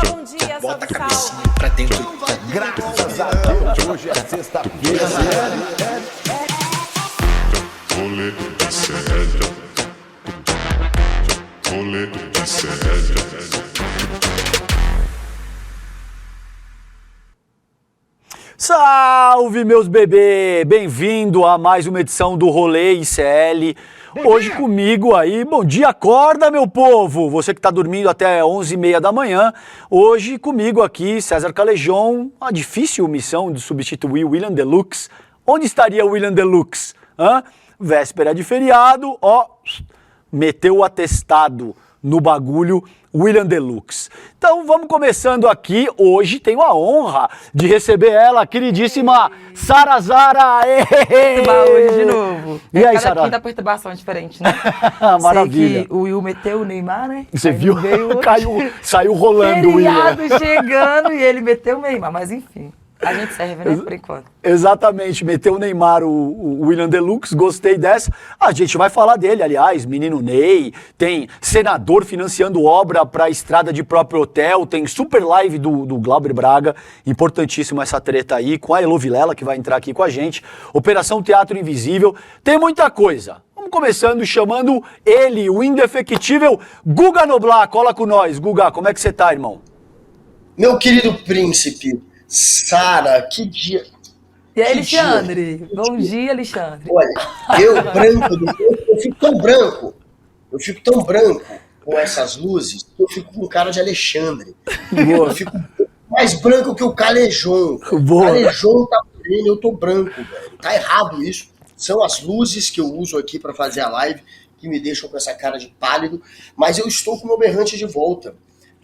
bom dia, Bota a salve, cabecinha salve. pra dentro. Graças a Deus, hoje é sexta-feira. Rolê de sério. Rolê de sério. Salve, meus bebês! Bem-vindo a mais uma edição do Rolê ICL. Hoje comigo aí, bom dia, acorda, meu povo! Você que está dormindo até 11h30 da manhã. Hoje comigo aqui, César Calejon, a difícil missão de substituir William Deluxe. Onde estaria o William Deluxe? Véspera de feriado, meteu o atestado no bagulho, William Deluxe. Então vamos começando aqui. Hoje tenho a honra de receber ela, queridíssima Sara Zara. Hoje de novo. E aí, Sara? Cada perturbação é diferente, né? Maravilha. Sei que o Will meteu o Neymar, né? Você Aí viu? veio Saiu rolando o William. feriado chegando e ele meteu o Neymar, mas enfim. A gente serve, né, por enquanto. Exatamente, meteu o Neymar, o William Deluxe, gostei dessa. A gente vai falar dele, aliás, menino Ney, tem senador financiando obra para a estrada de próprio hotel, tem super live do Glauber Braga, importantíssima essa treta aí, com a Elo Vilela, que vai entrar aqui com a gente, Operação Teatro Invisível, tem muita coisa. Vamos começando chamando ele, o indefectível Guga Noblar, cola com nós. Guga, como é que você tá, irmão? Meu querido príncipe, Sara, que dia. E aí, Que Alexandre? Bom dia, Alexandre. Olha, eu fico tão branco com essas luzes que eu fico com cara de Alexandre. Boa. Eu fico mais branco que o Calejon. Boa. O Calejon tá moreno, eu tô branco, velho. Tá errado isso. São as luzes que eu uso aqui pra fazer a live que me deixam com essa cara de pálido, mas eu estou com o meu berrante de volta.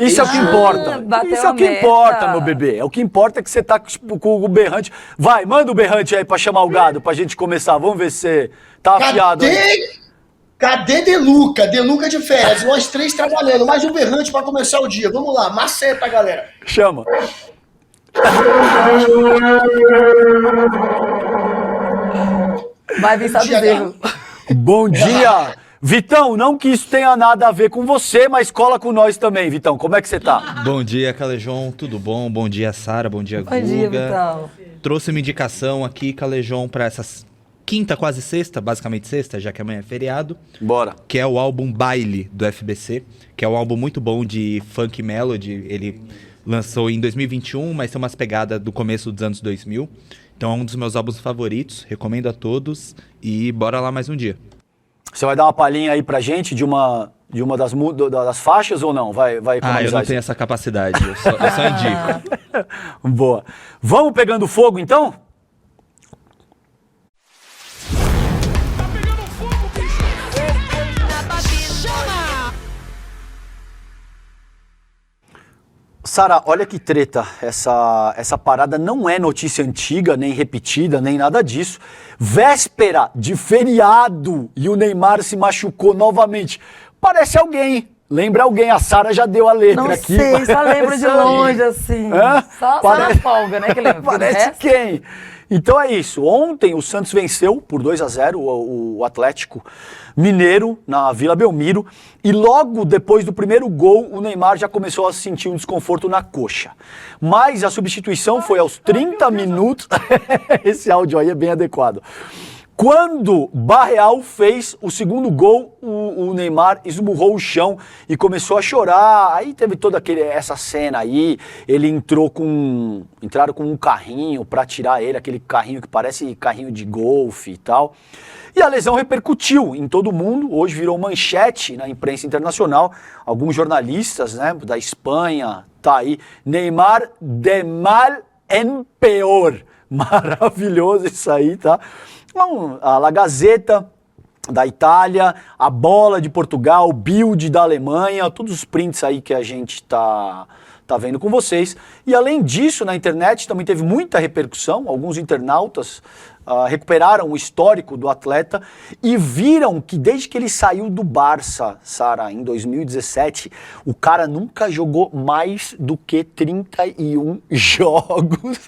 Isso é o que importa. bateu Isso é o que a meta. importa, meu bebê. É o que importa é que você tá com o berrante. Vai, manda o berrante aí pra chamar o gado, pra gente começar. Vamos ver se você tá afiado aí. Cadê Deluca? Deluca de férias, nós três trabalhando, mais um berrante pra começar o dia. Vamos lá, maceta, galera. Chama. Vai vir só bezerro. Bom dia. Vitão, não que isso tenha nada a ver com você, mas cola com nós também, Vitão. Como é que você tá? Bom dia, Calejon, tudo bom? Bom dia, Sara, bom dia, Guga. Bom dia, Vitão. Trouxe uma indicação aqui, Calejon, pra essa quinta, quase sexta, basicamente sexta, já que amanhã é feriado. Bora. Que é o álbum Baile, do FBC, que é um álbum muito bom de funk melody. Ele lançou em 2021, mas tem umas pegadas do começo dos anos 2000. Então é um dos meus álbuns favoritos, recomendo a todos e bora lá mais um dia. Você vai dar uma palhinha aí pra gente de uma das faixas ou não? Vai Eu não economizar tenho essa capacidade, eu só indico. Boa. Vamos pegando fogo, então? Sara, olha que treta, essa parada não é notícia antiga, nem repetida, nem nada disso. Véspera de feriado e o Neymar se machucou novamente. Parece alguém, lembra alguém, a Sara já deu a letra Não aqui. sei, só lembro de longe, assim. Só na folga, né, que lembra. Parece quem? Então é isso, ontem o Santos venceu por 2-0 o Atlético Mineiro na Vila Belmiro e logo depois do primeiro gol o Neymar já começou a sentir um desconforto na coxa. Mas a substituição foi aos 30 minutos, esse áudio aí é bem adequado. Quando Barreal fez o segundo gol, o Neymar esmurrou o chão e começou a chorar. Aí teve toda essa cena aí, entraram com um carrinho para tirar ele, aquele carrinho que parece carrinho de golfe e tal. E a lesão repercutiu em todo mundo, hoje virou manchete na imprensa internacional. Alguns jornalistas, né, da Espanha, tá aí, Neymar de mal en peor. Maravilhoso isso aí, tá? A La Gazzetta da Itália, a Bola de Portugal, o Bild da Alemanha, todos os prints aí que a gente tá vendo com vocês. E além disso, na internet também teve muita repercussão, alguns internautas recuperaram o histórico do atleta e viram que desde que ele saiu do Barça, Sara, em 2017, o cara nunca jogou mais do que 31 jogos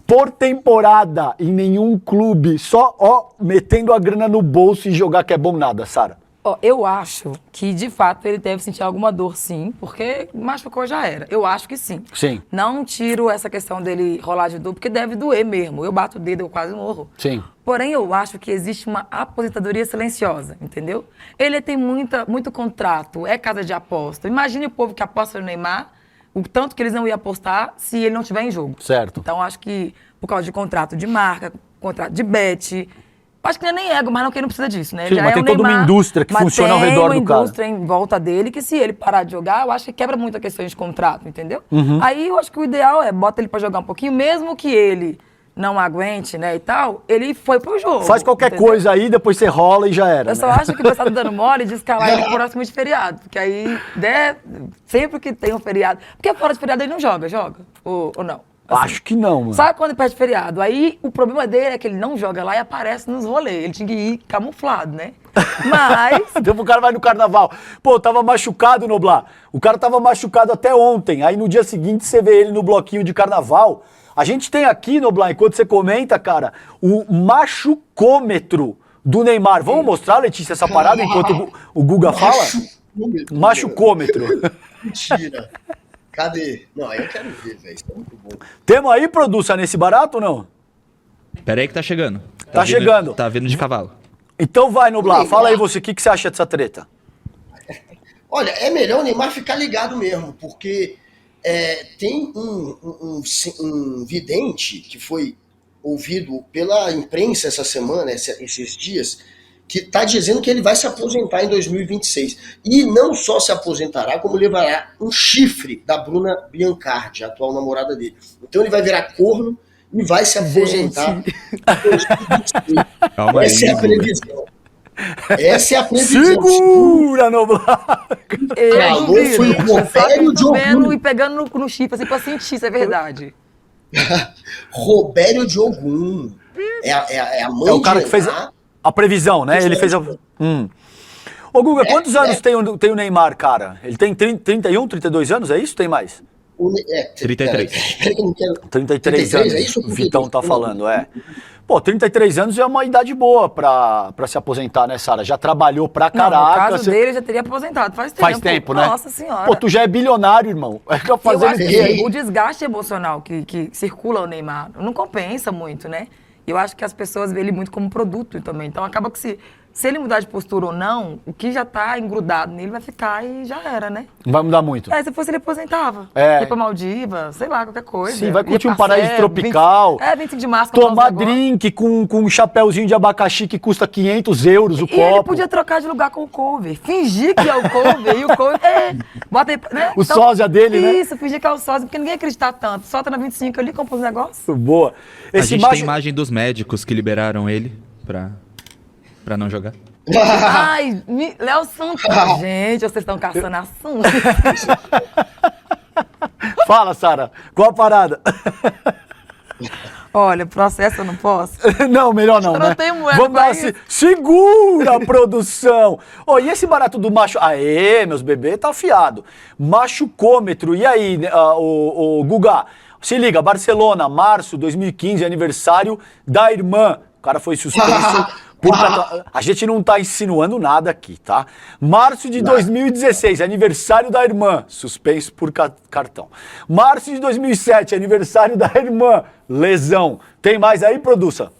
por temporada em nenhum clube, só metendo a grana no bolso e jogar que é bom nada, Sara. Ó, eu acho que, de fato, ele deve sentir alguma dor, sim, porque machucou já era. Eu acho que sim. Sim. Não tiro essa questão dele rolar de dor, porque deve doer mesmo. Eu bato o dedo, eu quase morro. Sim. Porém, eu acho que existe uma aposentadoria silenciosa, entendeu? Ele tem muito contrato, é casa de aposta. Imagine o povo que aposta no Neymar, o tanto que eles não iam apostar se ele não estiver em jogo. Certo. Então, acho que por causa de contrato de marca, contrato de bet... Acho que não é nem ego, mas não, que ele não precisa disso, né? Sim, Já mas é tem o toda uma Neymar, indústria que mas funciona ao redor do cara. tem uma indústria em volta dele que, se ele parar de jogar, eu acho que quebra muito a questão de contrato, entendeu? Aí eu acho que o ideal é bota ele pra jogar um pouquinho, mesmo que ele não aguente, né, e tal, ele foi pro jogo. Faz qualquer entendeu? coisa aí, depois você rola e já era. Eu só acho que o pessoal tá dando mole de escalar ele pro próximo de feriado. Porque aí, né, sempre que tem um feriado... Porque fora de feriado ele não joga? Ou não? Assim. Acho que não, mano. Sabe quando ele perde feriado? Aí o problema dele é que ele não joga lá e aparece nos rolês. Ele tinha que ir camuflado, né? Mas... Então o cara vai no carnaval. Pô, tava machucado, Noblar. O cara tava machucado até ontem. Aí no dia seguinte você vê ele no bloquinho de carnaval. A gente tem aqui, Noblar, enquanto você comenta, cara, o machucômetro do Neymar. Vamos mostrar, Letícia, essa parada enquanto o Guga fala? Machucômetro. Mentira. Cadê? Não, eu quero ver, velho. Isso é muito bom. Temos aí, produção, nesse barato ou não? Pera aí que tá chegando. Tá vindo- chegando. Tá vindo de cavalo. Então vai, Noblar. Fala aí você, o que você acha dessa treta? Olha, é melhor o Neymar ficar ligado mesmo, porque tem um vidente que foi ouvido pela imprensa essa semana, esses dias, que está dizendo que ele vai se aposentar em 2026. E não só se aposentará, como levará um chifre da Bruna Biancardi, a atual namorada dele. Então ele vai virar corno e vai se aposentar em 2026. Calma aí, Essa é a Guga. previsão. Essa é a previsão. Segura, Noblar! Eu Falou, duvido. foi o Robério Só vendo Diogun. e pegando no chifre, assim, pra sentir, isso é verdade. Robério Diogun. É a mãe É o cara que fez Neymar. a previsão, né? Ele fez a... Ô, Guga, quantos anos tem o Neymar, cara? Ele tem 31, 32 anos, é isso? Tem mais? 33. Peraí que eu não quero... 33 anos, é isso? o Vitão tá falando, é. Pô, 33 anos é uma idade boa pra se aposentar, né, Sara? Já trabalhou pra Não, caraca. no caso você- dele, já teria aposentado faz tempo. Faz tempo, né? Nossa senhora. Pô, tu já é bilionário, irmão. É que eu Eu fazer acho o que quê? o desgaste emocional que circula o Neymar não compensa muito, né? Eu acho que as pessoas veem ele muito como produto também. Então acaba que se ele mudar de postura ou não, o que já tá engrudado nele vai ficar e já era, né? Não vai mudar muito. Se fosse ele aposentava. É. Ia pra Maldiva, sei lá, qualquer coisa. Sim, vai Ia curtir um pra paraíso fé, tropical. 25 de março. comprar uns Tomar negócios. drink com um chapéuzinho de abacaxi que custa 500 euros o E ele copo. podia trocar de lugar com o cover. Fingir que é o cover. E o cover. Bota aí, né? O sósia dele, né? Isso, fingir que é o sósia, porque ninguém ia acreditar tanto. Solta na 25 ali, compra os negócios. Boa. A Esse gente macho... tem imagem dos médicos que liberaram ele pra não jogar. Ai, Léo Santos. Gente, vocês estão caçando assunto. Fala, Sara. Qual a parada? Olha, processo eu não posso. Não, melhor não, Eu não né? tenho moeda Vamos pra dar isso. Segura, produção! Ô, e esse barato do macho... Aê, meus bebês, tá afiado. Machucômetro. E aí, o Guga? Se liga, Barcelona, março 2015, aniversário da irmã. O cara foi suspenso por... A gente não tá insinuando nada aqui, tá? Março de 2016, aniversário da irmã. Suspenso por cartão. Março de 2007, aniversário da irmã. Lesão. Tem mais aí, produção?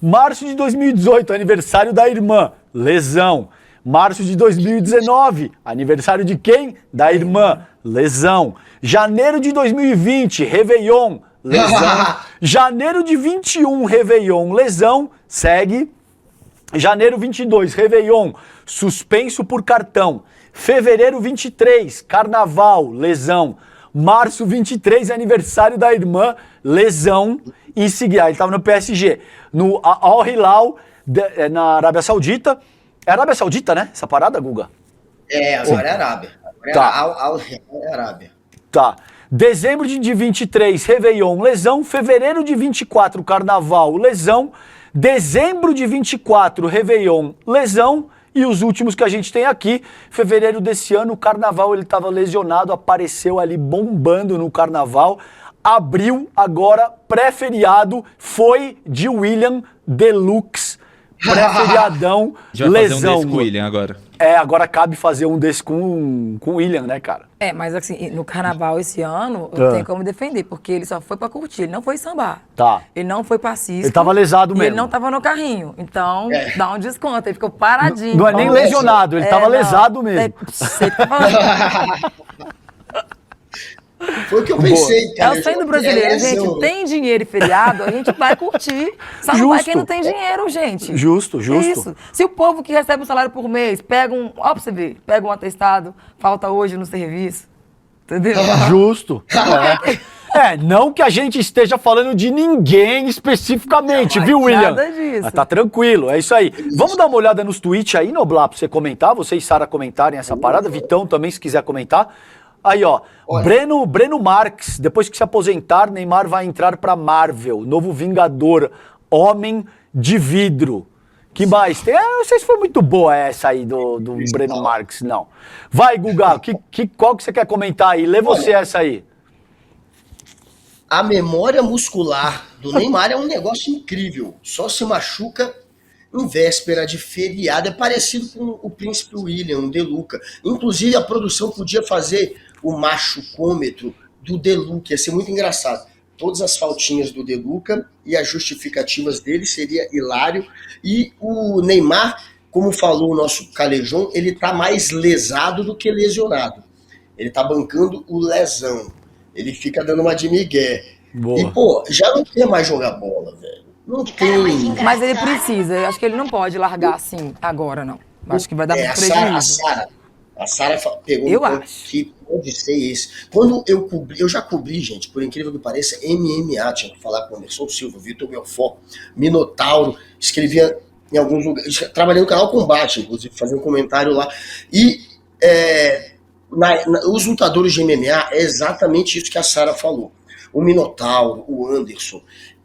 Março de 2018, aniversário da irmã. Lesão. Março de 2019, aniversário de quem? Da irmã. Lesão. Janeiro de 2020, Réveillon. Lesão. Janeiro de 21, Réveillon. Lesão. Segue. Janeiro 22, Réveillon. Suspenso por cartão. Fevereiro 23, Carnaval. Lesão. Março 23, aniversário da irmã. Lesão. Em seguida, ele estava no PSG. No Al Hilal, na Arábia Saudita. É Arábia Saudita, né? Essa parada, Guga? Agora é Arábia. Agora Tá. é Arábia. Tá. Dezembro de 23, Réveillon, lesão. Fevereiro de 24, Carnaval, lesão. Dezembro de 24, Réveillon, lesão. E os últimos que a gente tem aqui, fevereiro desse ano, o Carnaval, ele estava lesionado, apareceu ali bombando no Carnaval. Abril, agora, pré-feriado, foi de William Deluxe pré-feriadão, A gente vai fazer um lesão. desse com o William agora. Agora cabe fazer um desse com o William, né, cara? Mas assim, no carnaval esse ano, Ah. eu tenho como defender, porque ele só foi pra curtir, ele não foi sambar. Tá. Ele não foi pra Cisco. Ele tava lesado e mesmo. ele não tava no carrinho. Então, dá um desconto. Ele ficou paradinho. Não é nem Falou, lesionado, ele tava não, lesado mesmo. Você que tá falando. Foi o que eu pensei, É cara. o Eu sonho do já- brasileiro, lesão, gente. né? Tem dinheiro e feriado, a gente vai curtir. Só não vai Justo. quem não tem dinheiro, gente. Justo, justo. É isso. Se o povo que recebe um salário por mês pega ó, pra você ver, pega um atestado, falta hoje no serviço. Entendeu? Justo. Não que a gente esteja falando de ninguém especificamente, viu, William? nada disso. Mas tá tranquilo, é isso aí. Vamos dar uma olhada nos tweets aí, Noblar, pra você comentar, você e Sara comentarem essa parada, Vitão também, se quiser comentar. Aí, ó, Breno Marques, depois que se aposentar, Neymar vai entrar pra Marvel, novo Vingador, Homem de Vidro. Que mais? Não sei se foi muito boa essa aí do Breno Marques, não. Vai, Guga, qual que você quer comentar aí? Lê você essa aí. A memória muscular do Neymar é um negócio incrível. Só se machuca em véspera de feriado. É parecido com o Príncipe William, o De Luca. Inclusive, a produção podia fazer o machucômetro do De Luca. Ia ser muito engraçado. Todas as faltinhas do De Luca e as justificativas dele seria hilário. E o Neymar, como falou o nosso Calejão, ele tá mais lesado do que lesionado. Ele tá bancando o lesão. Ele fica dando uma de migué. Boa. E, pô, já não quer mais jogar bola, velho. Não tem. Mas ele precisa, eu acho que ele não pode largar assim agora, não. Acho que vai dar muito prejuízo. A Sara pegou Eu um ponto acho. que pode ser esse. Quando eu já cobri, gente, por incrível que pareça, MMA, tinha que falar com o Anderson Silva, Vitor Belfort, Minotauro, escrevia em alguns lugares, trabalhei no canal Combate, inclusive, fazia um comentário lá. E os lutadores de MMA é exatamente isso que a Sara falou. O Minotauro, o Anderson,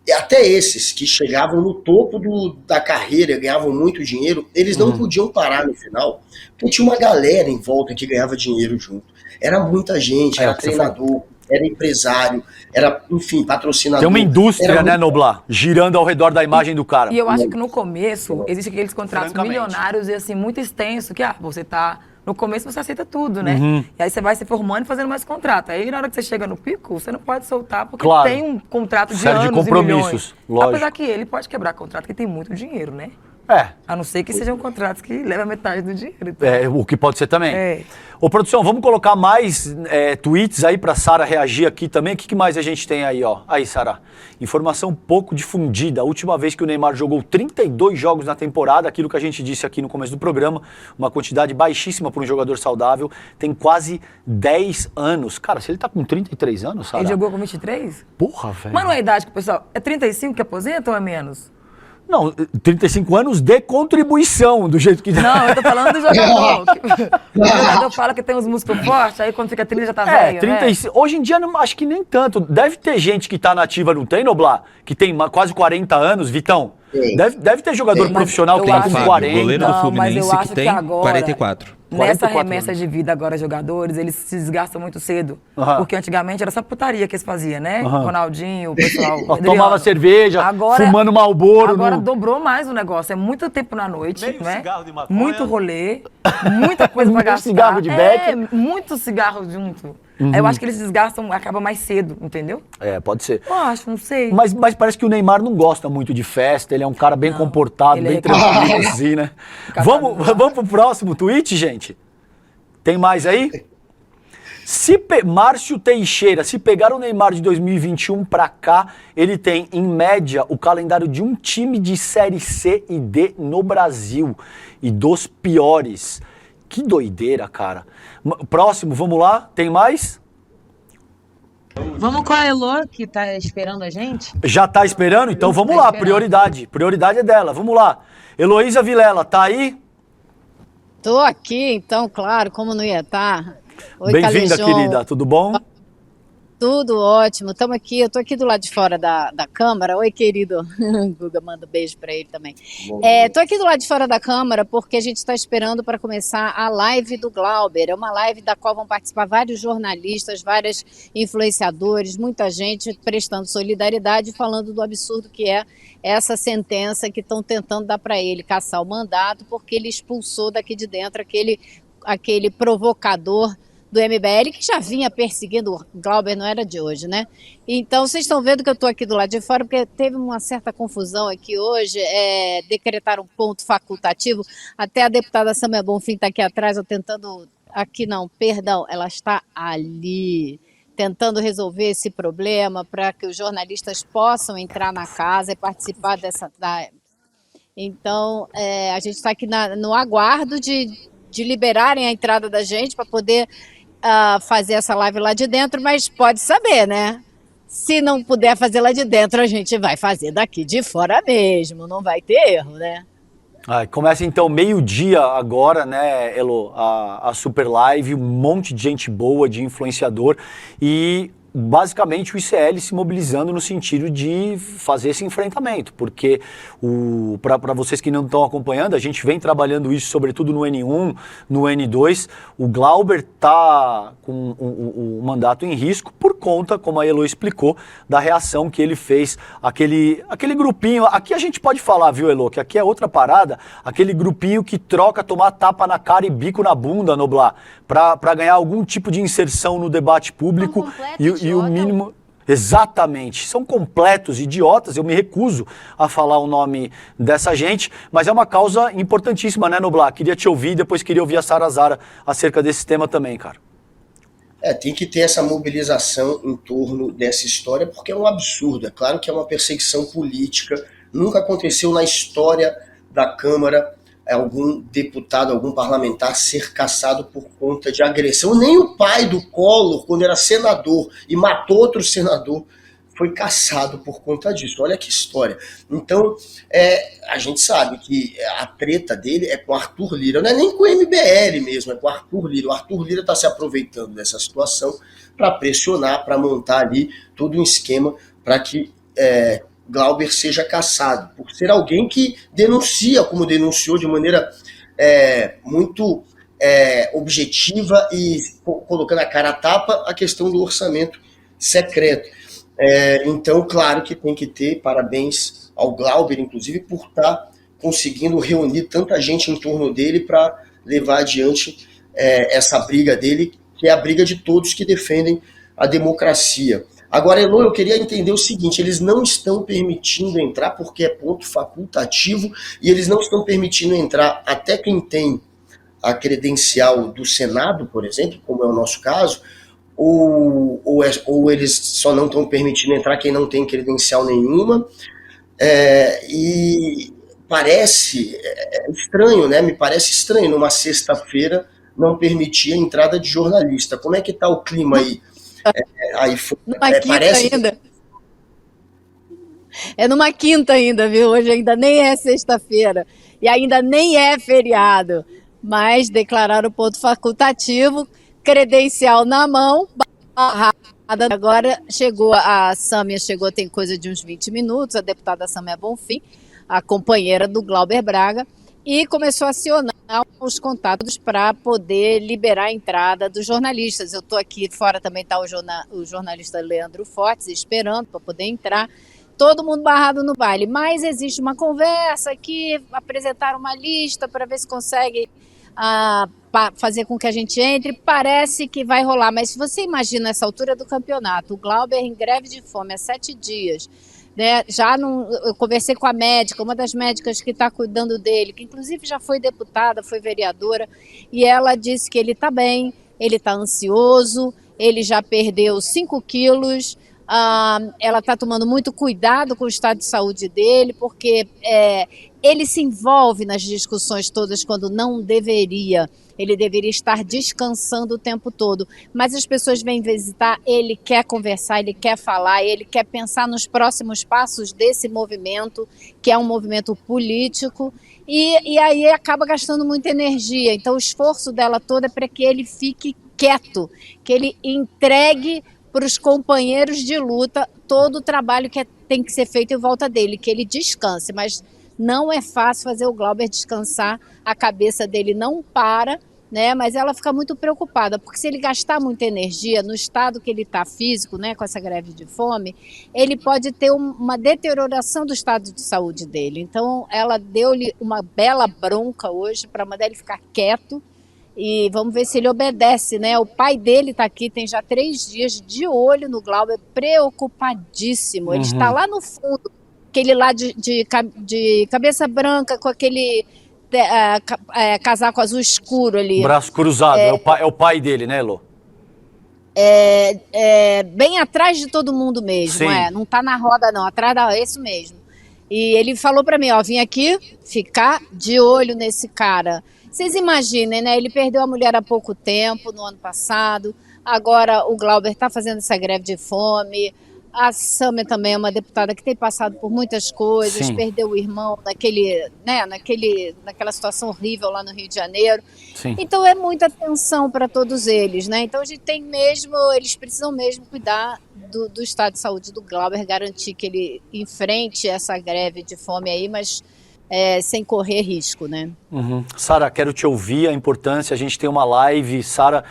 e até esses que chegavam no topo da carreira, ganhavam muito dinheiro, eles não podiam parar no final, porque tinha uma galera em volta que ganhava dinheiro junto. Era muita gente, era treinador, era empresário, era, enfim, patrocinador. Tem uma indústria, Era né, muito- Noblar? Girando ao redor da imagem do cara. E eu acho que no começo, existem aqueles contratos Francamente. milionários e assim, muito extensos, que você tá. No começo você aceita tudo, né? Uhum. E aí você vai se formando e fazendo mais contrato. Aí na hora que você chega no pico, você não pode soltar, porque Claro. tem um contrato de Série de anos compromissos, e milhões. lógico. Apesar que ele pode quebrar contrato, porque tem muito dinheiro, né? É, A não ser que sejam contratos que levam metade do dinheiro. Então. o que pode ser também. É. Ô, produção, vamos colocar mais tweets aí pra Sara reagir aqui também. O que mais a gente tem aí, ó? Aí, Sara. Informação pouco difundida. A última vez que o Neymar jogou 32 jogos na temporada, aquilo que a gente disse aqui no começo do programa, uma quantidade baixíssima para um jogador saudável, tem quase 10 anos. Cara, se ele tá com 33 anos, Sara... Ele jogou com 23? Porra, velho. Mas não é a idade que o pessoal... É 35 que aposenta ou é menos? Não, 35 anos de contribuição, do jeito que... Não, eu tô falando do jogador. O jogador fala que tem uns músculos fortes, aí quando fica 30 já tá velho, 35. Hoje em dia, acho que nem tanto. Deve ter gente que tá nativa, não tem, Noblar? Que tem quase 40 anos, Vitão. Tem. Deve ter jogador Tem. profissional Eu que tem acho- com Fábio, 40. goleiro do Não, mas Fluminense eu que acho que tem agora- 44. Nessa 44 remessa anos. de vida agora, jogadores, eles se desgastam muito cedo. Aham. Porque antigamente era só putaria que eles faziam, né? Aham. Ronaldinho, o pessoal. Ó, Adriano. tomava cerveja, fumando Marlboro. Agora dobrou mais o negócio. É muito tempo na noite, Meio né? cigarro de maconha. Muito rolê, muita coisa pra Meio gastar. cigarro de beck. Muito cigarro junto. Aí eu acho que eles se desgastam, acaba mais cedo, entendeu? Pode ser. Eu acho, não sei. Mas parece que o Neymar não gosta muito de festa, ele é um cara bem comportado, ele bem é tranquilo, assim, né? Recatado. Vamos pro próximo tweet, gente? Tem mais aí? Márcio Teixeira, se pegar o Neymar de 2021 pra cá, ele tem, em média, o calendário de um time de Série C e D no Brasil. E dos piores. Que doideira, cara. Próximo, vamos lá? Tem mais? Vamos com a Elô, que tá esperando a gente? Já tá esperando? Então vamos Tá lá, esperando. prioridade. Prioridade é dela, vamos lá. Heloísa Vilela, tá aí? Tô aqui, então, claro, como não ia estar? Oi, Bem-vinda, Calejão. querida, tudo bom? Tudo ótimo, estamos aqui, eu estou aqui do lado de fora da Câmara. Oi, querido, Guga, manda um beijo para ele também. Estou aqui do lado de fora da Câmara porque a gente está esperando para começar a live do Glauber. É uma live da qual vão participar vários jornalistas, vários influenciadores, muita gente prestando solidariedade e falando do absurdo que é essa sentença que estão tentando dar para ele, caçar o mandato, porque ele expulsou daqui de dentro aquele provocador do MBL, que já vinha perseguindo o Glauber, não era de hoje, né? Então, vocês estão vendo que eu estou aqui do lado de fora, porque teve uma certa confusão aqui hoje, decretaram um ponto facultativo, até a deputada Samia Bonfim está aqui atrás, eu tentando, aqui não, perdão, ela está ali, tentando resolver esse problema para que os jornalistas possam entrar na casa e participar Então, a gente está aqui no aguardo de liberarem a entrada da gente para poder fazer essa live lá de dentro, mas pode saber, né? Se não puder fazer lá de dentro, a gente vai fazer daqui de fora mesmo, não vai ter erro, né? Começa então meio-dia agora, né, Elo, a Super Live, um monte de gente boa, de influenciador e basicamente o ICL se mobilizando no sentido de fazer esse enfrentamento, porque para vocês que não estão acompanhando, a gente vem trabalhando isso sobretudo no N1, no N2, o Glauber está com o mandato em risco por conta, como a Elo explicou, da reação que ele fez, aquele grupinho, aqui a gente pode falar, viu, Elo, que aqui é outra parada, aquele grupinho que troca tomar tapa na cara e bico na bunda, Noblar, para ganhar algum tipo de inserção no debate público e o mínimo... Exatamente, são completos idiotas, eu me recuso a falar o nome dessa gente, mas é uma causa importantíssima, né, Noblar? Queria te ouvir e depois queria ouvir a Sara Zara acerca desse tema também, cara. Tem que ter essa mobilização em torno dessa história, porque é um absurdo. É claro que é uma perseguição política, nunca aconteceu na história da Câmara algum deputado, algum parlamentar ser caçado por conta de agressão. Nem o pai do Collor, quando era senador e matou outro senador, foi caçado por conta disso. Olha que história. Então, a gente sabe que a treta dele é com Arthur Lira, não é nem com o MBL mesmo, é com o Arthur Lira. O Arthur Lira está se aproveitando dessa situação para pressionar, para montar ali todo um esquema para que Glauber seja caçado, por ser alguém que denuncia, como denunciou de maneira muito objetiva e colocando a cara a tapa a questão do orçamento secreto. Então, claro que tem que ter parabéns ao Glauber, inclusive, por estar conseguindo reunir tanta gente em torno dele para levar adiante essa briga dele, que é a briga de todos que defendem a democracia. Agora, Elo, eu queria entender o seguinte, eles não estão permitindo entrar porque é ponto facultativo e eles não estão permitindo entrar até quem tem a credencial do Senado, por exemplo, como é o nosso caso, ou eles só não estão permitindo entrar quem não tem credencial nenhuma, e parece estranho, né? Me parece estranho numa sexta-feira não permitir a entrada de jornalista. Como é que está o clima aí? Numa quinta ainda. É numa quinta ainda, viu? Hoje ainda nem é sexta-feira e ainda nem é feriado, mas declararam o ponto facultativo, credencial na mão, barrada. Agora a Samia chegou, tem coisa de uns 20 minutos, a deputada Samia Bonfim, a companheira do Glauber Braga, e começou a acionar os contatos para poder liberar a entrada dos jornalistas. Eu estou aqui fora, também está o jornalista Leandro Fortes esperando para poder entrar. Todo mundo barrado no baile, mas existe uma conversa aqui, apresentaram uma lista para ver se consegue fazer com que a gente entre. Parece que vai rolar, mas se você imagina essa altura do campeonato, o Glauber em greve de fome há 7 dias, né? Eu conversei com a médica, uma das médicas que está cuidando dele, que inclusive já foi deputada, foi vereadora, e ela disse que ele está bem, ele está ansioso, ele já perdeu 5 quilos, ela está tomando muito cuidado com o estado de saúde dele, porque ele se envolve nas discussões todas quando não deveria. Ele deveria estar descansando o tempo todo. Mas as pessoas vêm visitar, ele quer conversar, ele quer falar, ele quer pensar nos próximos passos desse movimento, que é um movimento político, e aí acaba gastando muita energia. Então o esforço dela toda é para que ele fique quieto, que ele entregue para os companheiros de luta todo o trabalho que tem que ser feito em volta dele, que ele descanse, mas não é fácil fazer o Glauber descansar, a cabeça dele não para, né? Mas ela fica muito preocupada, porque se ele gastar muita energia no estado que ele está físico, né, com essa greve de fome, ele pode ter uma deterioração do estado de saúde dele. Então, ela deu-lhe uma bela bronca hoje para mandar ele ficar quieto e vamos ver se ele obedece, né? O pai dele está aqui, tem já 3 dias de olho no Glauber, preocupadíssimo. Ele está lá no fundo, aquele lá de cabeça branca com aquele casaco azul escuro ali. Braço cruzado, é o pai dele, né, Elô? Bem atrás de todo mundo mesmo, não tá na roda não, é isso mesmo. E ele falou pra mim, ó, vim aqui ficar de olho nesse cara. Vocês imaginem, né, ele perdeu a mulher há pouco tempo, no ano passado, agora o Glauber tá fazendo essa greve de fome. A Sâmia também é uma deputada que tem passado por muitas coisas, Sim. perdeu o irmão naquela situação horrível lá no Rio de Janeiro. Sim. Então é muita atenção para todos eles, né? Então a gente tem mesmo, eles precisam mesmo cuidar do estado de saúde do Glauber, garantir que ele enfrente essa greve de fome aí, mas sem correr risco, né? Sara, quero te ouvir, a importância, a gente tem uma live, Sara,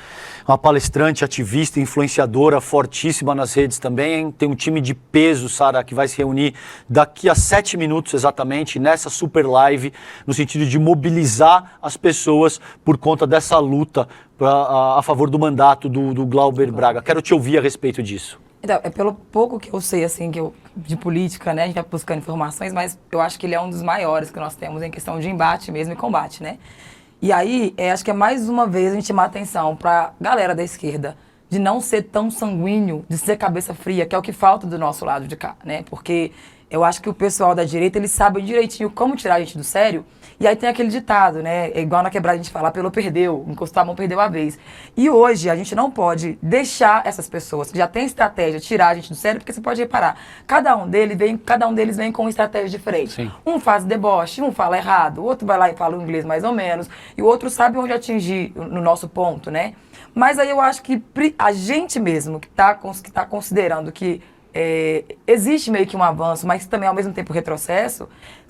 uma palestrante, ativista, influenciadora, fortíssima nas redes também, tem um time de peso, Sara, que vai se reunir daqui a 7 minutos exatamente, nessa super live, no sentido de mobilizar as pessoas por conta dessa luta a favor do mandato do Glauber Braga. Quero te ouvir a respeito disso. Então, é pelo pouco que eu sei, assim, de política, né? A gente vai buscando informações, mas eu acho que ele é um dos maiores que nós temos em questão de embate mesmo e combate, né? E aí, acho que é mais uma vez a gente chamar atenção pra galera da esquerda de não ser tão sanguíneo, de ser cabeça fria, que é o que falta do nosso lado de cá, né? Porque eu acho que o pessoal da direita, eles sabem direitinho como tirar a gente do sério. E aí tem aquele ditado, né? É igual na quebrada a gente fala, pelo perdeu, encostar a mão perdeu a vez. E hoje a gente não pode deixar essas pessoas que já têm estratégia tirar a gente do sério, porque você pode reparar, cada um deles vem com uma estratégia diferente. Sim. Um faz deboche, um fala errado, o outro vai lá e fala o inglês mais ou menos, e o outro sabe onde atingir no nosso ponto, né? Mas aí eu acho que a gente mesmo que tá considerando que existe meio que um avanço, mas também ao mesmo tempo retrocesso,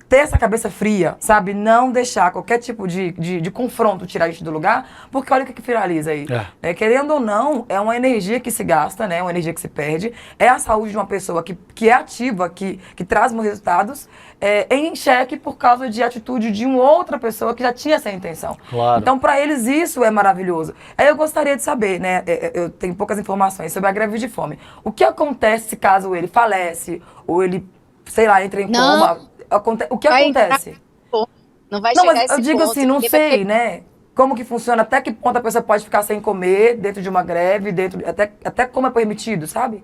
ter essa cabeça fria, sabe? Não deixar qualquer tipo de confronto tirar a gente do lugar, porque olha o que viraliza aí. Querendo ou não, é uma energia que se gasta, né? Uma energia que se perde. É a saúde de uma pessoa que é ativa, que traz bons resultados, em xeque por causa de atitude de uma outra pessoa que já tinha essa intenção. Claro. Então, para eles, isso é maravilhoso. Aí eu gostaria de saber, né? Eu tenho poucas informações sobre a greve de fome. O que acontece caso ele falece, ou ele, sei lá, entra em coma? O que acontece? Não vai não, chegar mas esse eu digo ponto, assim, não sei, né? Como que funciona, até que ponto a pessoa pode ficar sem comer dentro de uma greve, até como é permitido, sabe?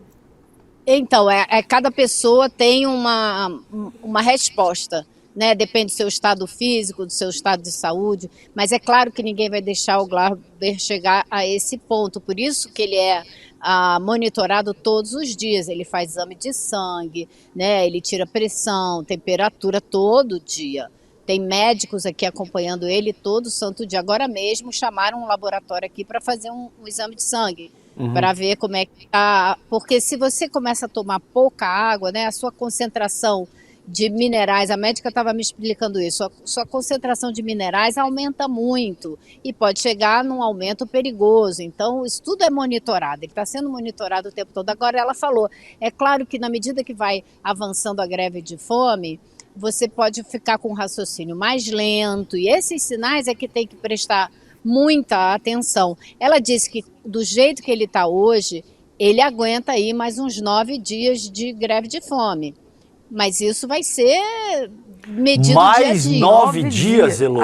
Então, cada pessoa tem uma resposta, né? Depende do seu estado físico, do seu estado de saúde, mas é claro que ninguém vai deixar o Glauber chegar a esse ponto, por isso que ele é monitorado todos os dias, ele faz exame de sangue, né? Ele tira pressão, temperatura todo dia. Tem médicos aqui acompanhando ele todo santo dia. Agora mesmo chamaram um laboratório aqui para fazer um exame de sangue, para ver como é que tá. Porque se você começa a tomar pouca água, né, a sua concentração de minerais, a médica estava me explicando isso, sua concentração de minerais aumenta muito e pode chegar num aumento perigoso. Então, isso tudo é monitorado, ele está sendo monitorado o tempo todo. Agora, ela falou, é claro que na medida que vai avançando a greve de fome, você pode ficar com um raciocínio mais lento, e esses sinais é que tem que prestar muita atenção. Ela disse que do jeito que ele está hoje, ele aguenta aí mais uns 9 dias de greve de fome. Mas isso vai ser medido mais dia a dia. 9 dias, Elô.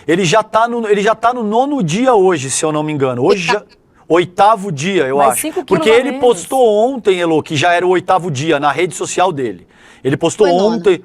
Ele já tá no 9º dia hoje, se eu não me engano. Hoje já... 8º dia, eu mais acho. 5 Porque ele postou ontem, Elô, que já era o 8º dia na rede social dele. Ele postou ontem.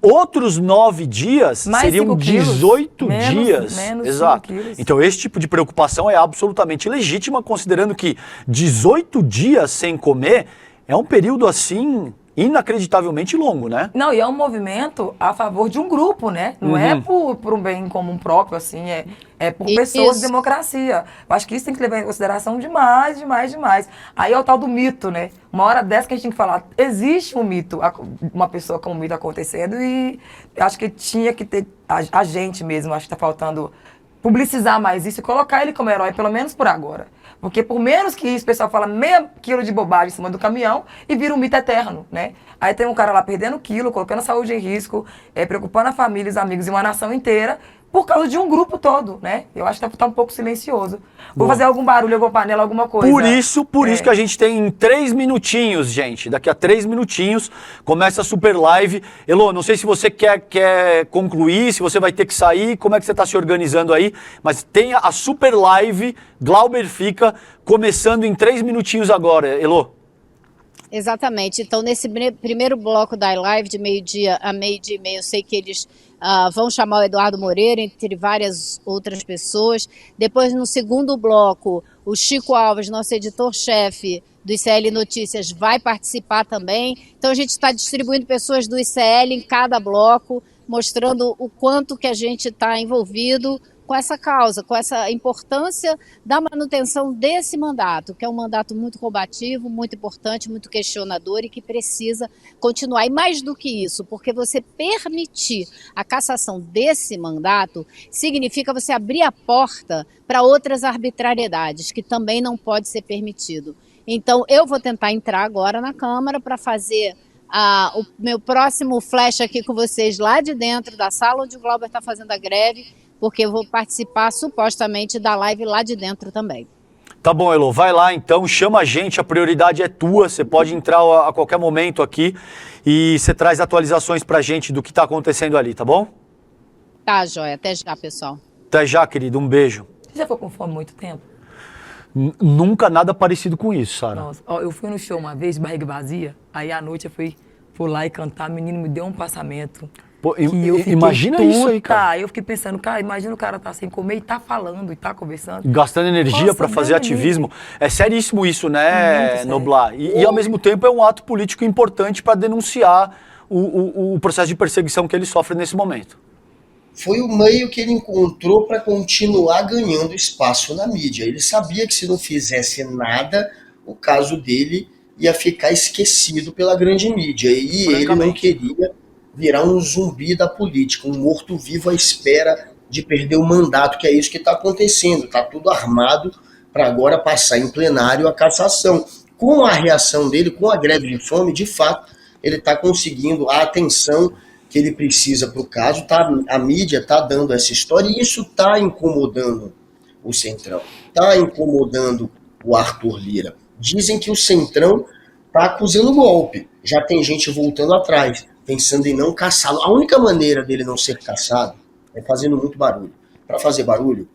Outros 9 dias mais seriam 18 dias. Menos Exato. Então esse tipo de preocupação é absolutamente legítima, considerando que 18 dias sem comer é um período assim inacreditavelmente longo, né? Não, e é um movimento a favor de um grupo, né? Não é por um bem comum próprio, assim, é por pessoas de democracia. Eu acho que isso tem que levar em consideração demais, demais, demais. Aí é o tal do mito, né? Uma hora dessa que a gente tem que falar, existe um mito, uma pessoa com um mito acontecendo, e eu acho que tinha que ter, a gente mesmo, acho que tá faltando publicizar mais isso e colocar ele como herói, pelo menos por agora. Porque por menos que isso, o pessoal fala meio quilo de bobagem em cima do caminhão e vira um mito eterno, né? Aí tem um cara lá perdendo quilo, colocando a saúde em risco, preocupando a família, os amigos e uma nação inteira por causa de um grupo todo, né? Eu acho que tá um pouco silencioso. Vou fazer algum barulho, alguma panela, alguma coisa. Por isso que a gente tem 3 minutinhos, gente. Daqui a 3 minutinhos começa a super live. Elô, não sei se você quer concluir, se você vai ter que sair, como é que você está se organizando aí, mas tem a super live, Glauber Fica, começando em 3 minutinhos agora, Elô. Exatamente. Então, nesse primeiro bloco da live, de meio-dia a meio-dia e meio, eu sei que eles vão chamar o Eduardo Moreira, entre várias outras pessoas. Depois, no segundo bloco, o Chico Alves, nosso editor-chefe do ICL Notícias, vai participar também. Então, a gente está distribuindo pessoas do ICL em cada bloco, mostrando o quanto que a gente está envolvido com essa causa, com essa importância da manutenção desse mandato, que é um mandato muito combativo, muito importante, muito questionador e que precisa continuar. E mais do que isso, porque você permitir a cassação desse mandato significa você abrir a porta para outras arbitrariedades, que também não pode ser permitido. Então, eu vou tentar entrar agora na Câmara para fazer o meu próximo flash aqui com vocês lá de dentro da sala onde o Glauber está fazendo a greve, porque eu vou participar supostamente da live lá de dentro também. Tá bom, Elô, vai lá então, chama a gente, a prioridade é tua, você pode entrar a qualquer momento aqui e você traz atualizações pra gente do que tá acontecendo ali, tá bom? Tá, joia. Até já, pessoal. Até já, querido, um beijo. Você já ficou com fome há muito tempo? Nunca nada parecido com isso, Sara. Nossa, ó, eu fui no show uma vez, barriga vazia, aí à noite eu fui lá e cantar, o menino me deu um passamento. Pô, imagina isso aí, cara. Aí eu fiquei pensando, cara, imagina o cara tá sem comer e tá falando, e tá conversando. Gastando energia pra fazer ativismo. É seríssimo isso, né, Noblar? E ao mesmo tempo é um ato político importante para denunciar o processo de perseguição que ele sofre nesse momento. Foi o meio que ele encontrou para continuar ganhando espaço na mídia. Ele sabia que se não fizesse nada, o caso dele ia ficar esquecido pela grande mídia. E ele não queria virar um zumbi da política, um morto-vivo à espera de perder o mandato, que é isso que está acontecendo. Está tudo armado para agora passar em plenário a cassação. Com a reação dele, com a greve de fome, de fato, ele está conseguindo a atenção que ele precisa para o caso. A mídia está dando essa história e isso está incomodando o Centrão, está incomodando o Arthur Lira. Dizem que o Centrão está acusando golpe. Já tem gente voltando atrás, pensando em não caçá-lo. A única maneira dele não ser caçado é fazendo muito barulho. Para fazer barulho,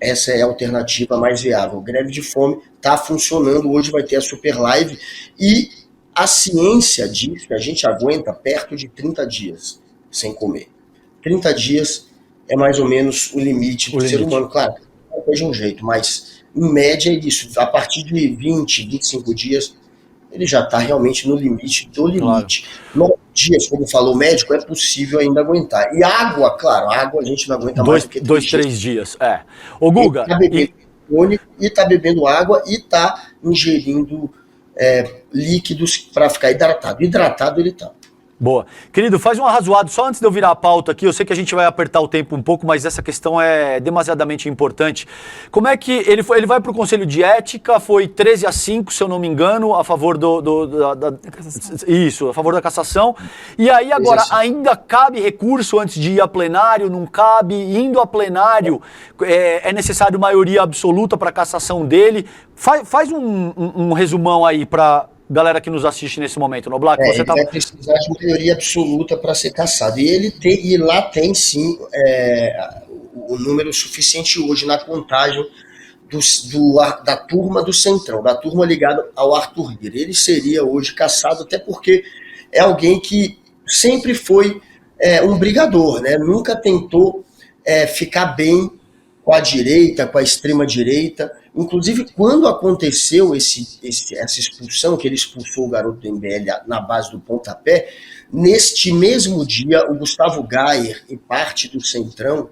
essa é a alternativa mais viável. Greve de fome está funcionando. Hoje vai ter a super live e a ciência diz que a gente aguenta perto de 30 dias sem comer. 30 dias é mais ou menos o limite do ser humano. Claro, não é de um jeito, mas em média é isso. A partir de 20, 25 dias, ele já está realmente no limite do limite. Claro. 9 dias, como falou o médico, é possível ainda aguentar. E água, claro, água a gente não aguenta mais do que 3 dias. Ô, Guga... E está bebendo água e está ingerindo líquidos para ficar hidratado. Hidratado ele está. Boa. Querido, faz um arrazoado só antes de eu virar a pauta aqui. Eu sei que a gente vai apertar o tempo um pouco, mas essa questão é demasiadamente importante. Como é que ele vai para o Conselho de Ética, foi 13-5, se eu não me engano, a favor da cassação. Isso, a favor da cassação. E aí agora ainda cabe recurso antes de ir a plenário, não cabe? Indo a plenário, é necessário maioria absoluta para a cassação dele. Faz um resumão aí para galera que nos assiste nesse momento, Noblar. Ele vai precisar de maioria absoluta para ser cassado. E lá tem sim o número suficiente hoje na contagem da turma do Centrão, da turma ligada ao Arthur Lira. Ele seria hoje cassado, até porque é alguém que sempre foi um brigador, né? Nunca tentou ficar bem com a direita, com a extrema-direita. Inclusive, quando aconteceu essa expulsão, que ele expulsou o garoto do MBL na base do pontapé, neste mesmo dia, o Gustavo Gayer e parte do Centrão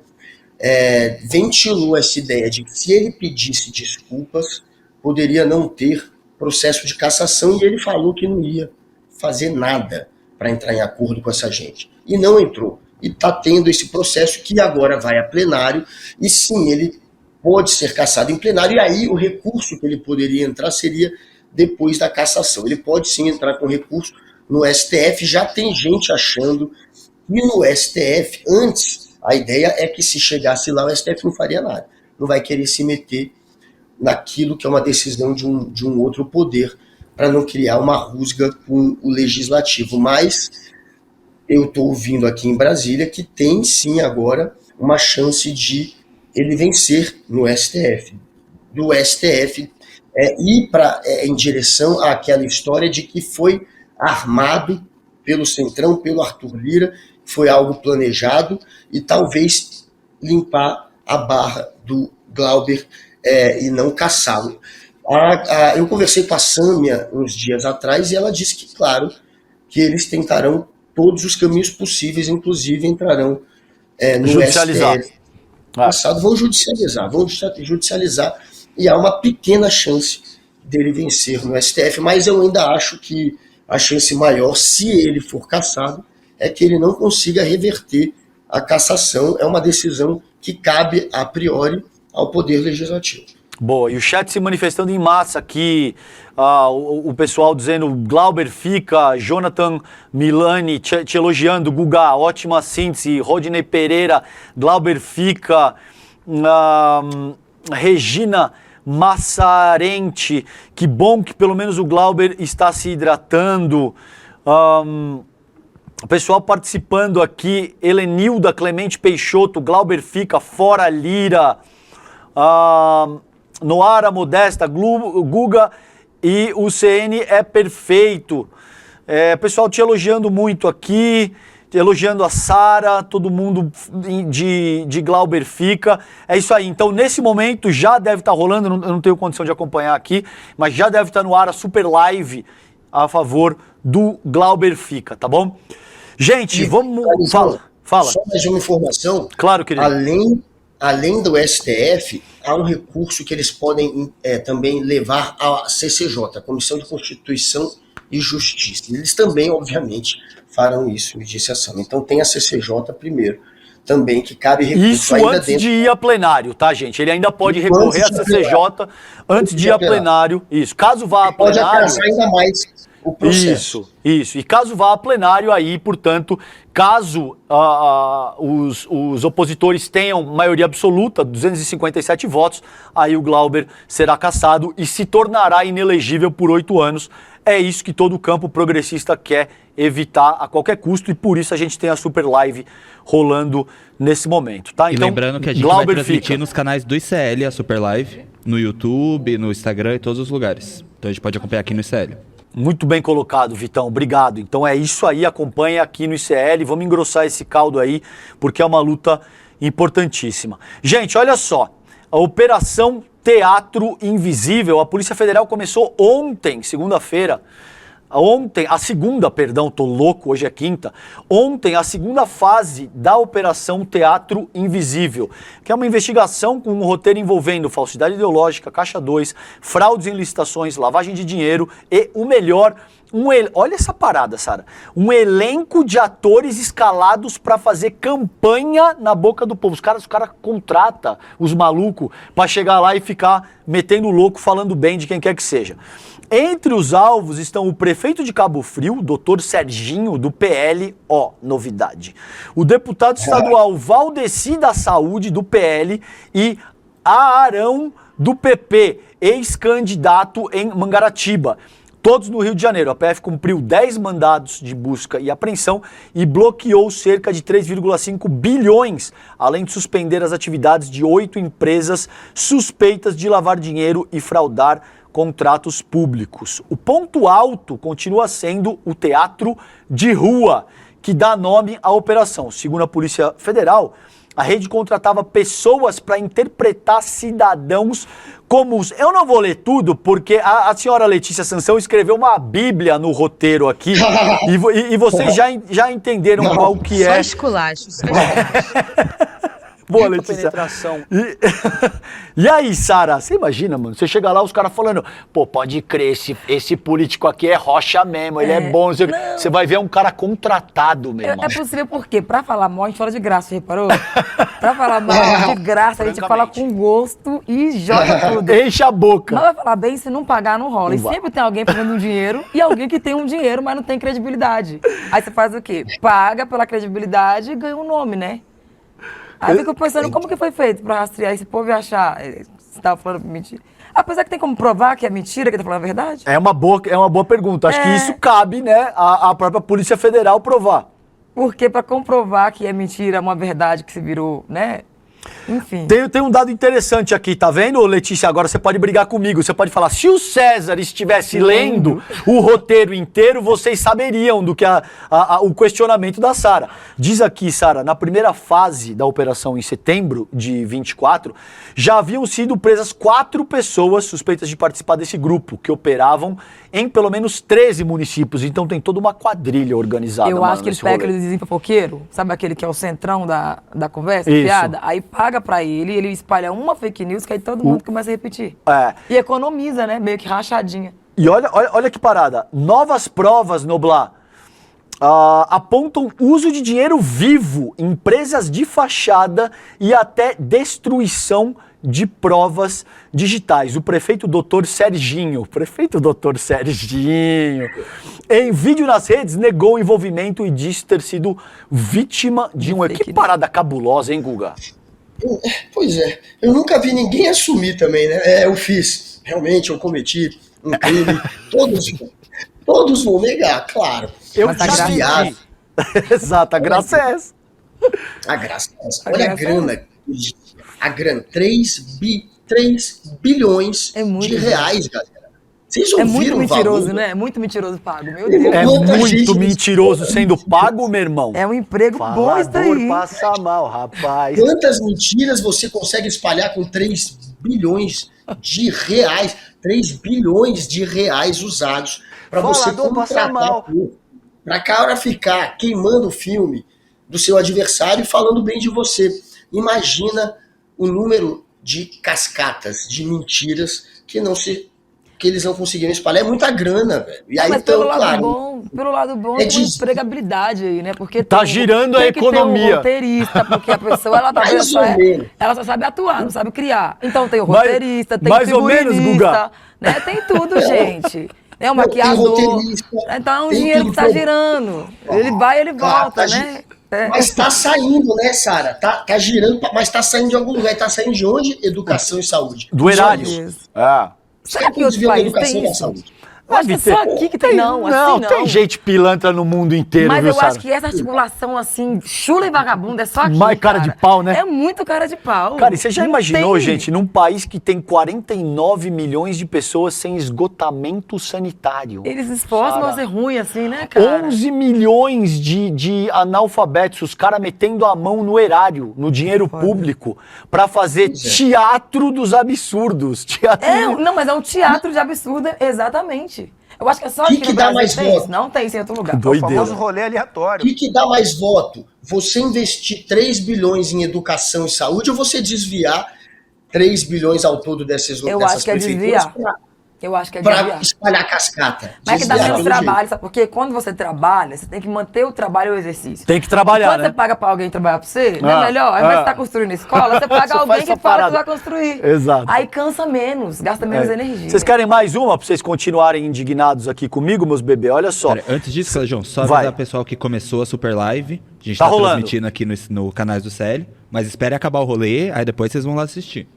ventilou essa ideia de que se ele pedisse desculpas, poderia não ter processo de cassação, e ele falou que não ia fazer nada para entrar em acordo com essa gente. E não entrou. E está tendo esse processo que agora vai a plenário, e sim, ele pode ser cassado em plenário, e aí o recurso que ele poderia entrar seria depois da cassação. Ele pode sim entrar com recurso no STF, já tem gente achando que no STF, antes, a ideia é que se chegasse lá, o STF não faria nada. Não vai querer se meter naquilo que é uma decisão de um outro poder, para não criar uma rusga com o legislativo. Mas eu estou ouvindo aqui em Brasília que tem sim agora uma chance de ele vencer no STF. Do STF ir em direção àquela história de que foi armado pelo Centrão, pelo Arthur Lira, foi algo planejado, e talvez limpar a barra do Glauber e não caçá-lo. Eu conversei com a Sâmia uns dias atrás e ela disse que, claro, que eles tentarão todos os caminhos possíveis, inclusive entrarão no STF. Vão judicializar, e há uma pequena chance dele vencer no STF, mas eu ainda acho que a chance maior, se ele for cassado, é que ele não consiga reverter a cassação. É uma decisão que cabe, a priori, ao Poder Legislativo. Boa, e o chat se manifestando em massa aqui, o pessoal dizendo Glauber fica, Jonathan Milani te elogiando, Guga, ótima síntese, Rodney Pereira, Glauber fica, Regina Massarente, que bom que pelo menos o Glauber está se hidratando, o pessoal participando aqui, Helenilda Clemente Peixoto, Glauber fica, fora Lira, Noara Modesta, Guga e o CN é perfeito. Pessoal te elogiando muito aqui, te elogiando a Sara, todo mundo de Glauber fica. É isso aí. Então, nesse momento, já deve estar rolando, eu não tenho condição de acompanhar aqui, mas já deve estar no ar a super live a favor do Glauber fica, tá bom? Gente, vamos... Fala. Só mais uma informação. Claro, querido. Além do STF, há um recurso que eles podem também levar à CCJ, a Comissão de Constituição e Justiça. Eles também, obviamente, farão isso, me disse a Sâmia. Então tem a CCJ primeiro, também, que cabe recurso isso ainda antes de ir a plenário, tá, gente? Ele ainda pode recorrer à CCJ antes de ir a plenário. Isso. Caso vá a plenário... Pode atrasar ainda mais o processo. Isso. E caso vá a plenário, aí, portanto, caso os opositores tenham maioria absoluta, 257 votos, aí o Glauber será cassado e se tornará inelegível por 8 anos. É isso que todo o campo progressista quer evitar a qualquer custo, e por isso a gente tem a super live rolando nesse momento, tá? E então, lembrando que a gente Glauber vai transmitir fica nos canais do ICL a super live, no YouTube, no Instagram e todos os lugares. Então a gente pode acompanhar aqui no ICL. Muito bem colocado, Vitão, obrigado. Então é isso aí, acompanha aqui no ICL, vamos engrossar esse caldo aí, porque é uma luta importantíssima. Gente, olha só, a Operação Teatro Invisível, a Polícia Federal começou ontem, segunda-feira, tô louco, hoje é quinta. Ontem, a segunda fase da Operação Teatro Invisível, que é uma investigação com um roteiro envolvendo falsidade ideológica, Caixa 2, fraudes em licitações, lavagem de dinheiro e o melhor, olha essa parada, Sara, um elenco de atores escalados para fazer campanha na boca do povo. Os caras contratam os malucos para chegar lá e ficar metendo louco, falando bem de quem quer que seja. Entre os alvos estão o prefeito de Cabo Frio, Dr. Serginho, do PL, novidade. O deputado estadual Valdeci da Saúde, do PL, e Arão, do PP, ex-candidato em Mangaratiba. Todos no Rio de Janeiro. A PF cumpriu 10 mandados de busca e apreensão e bloqueou cerca de 3,5 bilhões, além de suspender as atividades de 8 empresas suspeitas de lavar dinheiro e fraudar contratos públicos. O ponto alto continua sendo o teatro de rua, que dá nome à operação. Segundo a Polícia Federal, a rede contratava pessoas para interpretar cidadãos comuns. Eu não vou ler tudo, porque a senhora Letícia Sansão escreveu uma bíblia no roteiro aqui, e vocês já entenderam qual que Só é. esculacho, só esculacho. Boa, Letícia. E aí, Sara, você imagina, mano? Você chega lá, os caras falando, pô, pode crer, esse político aqui é rocha mesmo, ele é bom. Você vai ver um cara contratado, meu irmão. É possível porque, pra falar mal, a gente fala de graça, reparou? Pra falar mal de graça, a gente fala com gosto e joga tudo. Enche a boca. Mas vai falar bem, se não pagar, não rola. E sempre tem alguém pagando um dinheiro e alguém que tem um dinheiro, mas não tem credibilidade. Aí você faz o quê? Paga pela credibilidade e ganha um nome, né? Aí eu fico pensando, como que foi feito pra rastrear esse povo e achar? Você tava falando mentira. Apesar que tem como provar que é mentira, que tá falando a verdade? É uma boa pergunta. Acho que isso cabe, né, à própria Polícia Federal provar. Porque pra comprovar que é mentira, uma verdade que se virou, né? Enfim. Tem um dado interessante aqui, tá vendo, Letícia? Agora você pode brigar comigo. Você pode falar, se o César estivesse lendo o roteiro inteiro, vocês saberiam do que o questionamento da Sara. Diz aqui, Sara, na primeira fase da operação em setembro de 24, já haviam sido presas 4 pessoas suspeitas de participar desse grupo, que operavam em pelo menos 13 municípios. Então tem toda uma quadrilha organizada. Eu acho que eles pegam aquele vizinho fofoqueiro, sabe aquele que é o centrão da conversa, piada? Aí paga pra ele espalha uma fake news que aí todo mundo começa a repetir. E economiza, né? Meio que rachadinha. E olha que parada. Novas provas, Noblar, apontam uso de dinheiro vivo, empresas de fachada e até destruição de provas digitais. O prefeito Dr. Serginho, em vídeo nas redes, negou o envolvimento e disse ter sido vítima de um... Que parada cabulosa, hein, Guga? Pois é, eu nunca vi ninguém assumir também, né? Eu fiz, realmente, eu cometi um crime, todos vão negar, claro. Eu desviado. Exato, a graça é essa. A graça é essa. Olha a grana, 3 bilhões de reais, galera. Vocês ouviram muito mentiroso, valor? né? É muito mentiroso pago, meu Deus. É muito mentiroso sendo pago, meu irmão. É um emprego bom isso daí. Passa mal, rapaz. Quantas mentiras você consegue espalhar com 3 bilhões de reais? 3 bilhões de reais usados para você contratar, para cara ficar queimando o filme do seu adversário e falando bem de você. Imagina o número de cascatas, de mentiras que eles não conseguiram espalhar. É muita grana, velho. E aí, mas então, pelo lado bom, tem uma empregabilidade aí, né? Porque tá girando a economia. Tem um roteirista, porque a pessoa, ela só sabe atuar, não sabe criar. Então tem o roteirista, tem o figurinista, mais ou menos, Guga. Né? Tem tudo, gente. É um maquiador. Então é um dinheiro que tá girando. Ele vai e ele volta, né? Mas tá saindo, né, Sara? Tá girando, mas tá saindo de algum lugar. E tá saindo de onde? Educação e saúde. Do erário. Será que outros países tem isso? Eu acho que é só aqui que tem. Não, tem gente pilantra no mundo inteiro, mas viu, eu acho que essa articulação, assim, chula e vagabunda, é só aqui, mais cara de pau, né? É muito cara de pau. Cara, e você já imaginou, gente, num país que tem 49 milhões de pessoas sem esgotamento sanitário? Eles esforçam pra ser ruim, assim, né, cara? 11 milhões de analfabetos, os caras metendo a mão no erário, no dinheiro público, pra fazer teatro dos absurdos. Não, mas é um teatro de absurdo, exatamente. Eu acho que é só aqui que dá mais voto? Não tem em outro lugar. Doideira. O famoso rolê aleatório. O que dá mais voto? Você investir 3 bilhões em educação e saúde ou você desviar 3 bilhões ao todo dessas prefeituras? Eu acho que é desviar. Eu acho que é pra espalhar cascata. Mas é que dá menos trabalho, sabe? Porque quando você trabalha, você tem que manter o trabalho e o exercício. Tem que trabalhar, quando você paga pra alguém trabalhar pra você, não é melhor? Ao invés de estar construindo escola, você paga alguém que fala que vai construir. Exato. Aí cansa menos, gasta menos energia. Vocês querem mais uma pra vocês continuarem indignados aqui comigo, meus bebês? Olha só. Pera, antes disso, João, só avisar o pessoal que começou a Super Live. A gente tá transmitindo aqui no canais do CL. Mas espere acabar o rolê, aí depois vocês vão lá assistir.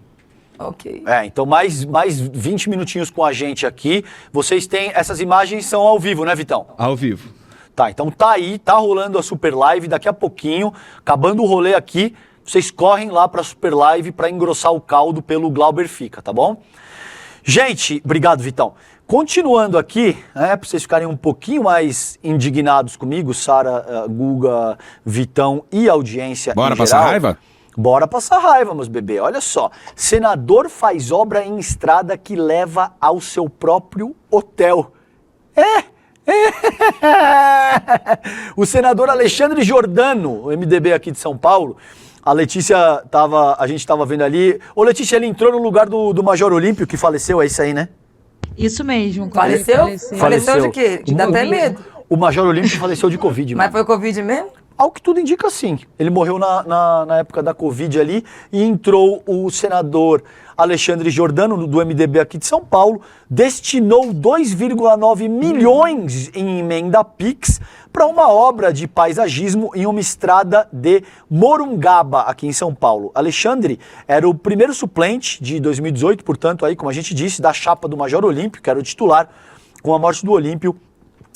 Ok. Então mais 20 minutinhos com a gente aqui. Vocês têm... Essas imagens são ao vivo, né, Vitão? Ao vivo. Tá, então tá aí, tá rolando a Super Live. Daqui a pouquinho, acabando o rolê aqui, vocês correm lá pra Super Live pra engrossar o caldo pelo Glauber Fica, tá bom? Gente, obrigado, Vitão. Continuando aqui, pra vocês ficarem um pouquinho mais indignados comigo, Sara, Guga, Vitão e audiência Bora em passar geral. raiva? Bora passar raiva, meus bebê. Olha só. Senador faz obra em estrada que leva ao seu próprio hotel. O senador Alexandre Giordano, o MDB aqui de São Paulo, a gente tava vendo ali. Ô Letícia, ele entrou no lugar do Major Olímpio, que faleceu, é isso aí, né? Isso mesmo. Faleceu? Faleceu de quê? Dá até medo. O Major Olímpio faleceu de Covid. Mas foi Covid mesmo? Ao que tudo indica, sim. Ele morreu na época da Covid ali e entrou o senador Alexandre Giordano, do MDB aqui de São Paulo, destinou 2,9 milhões em emenda PIX para uma obra de paisagismo em uma estrada de Morungaba, aqui em São Paulo. Alexandre era o primeiro suplente de 2018, portanto, aí, como a gente disse, da chapa do Major Olímpio, que era o titular. Com a morte do Olímpio,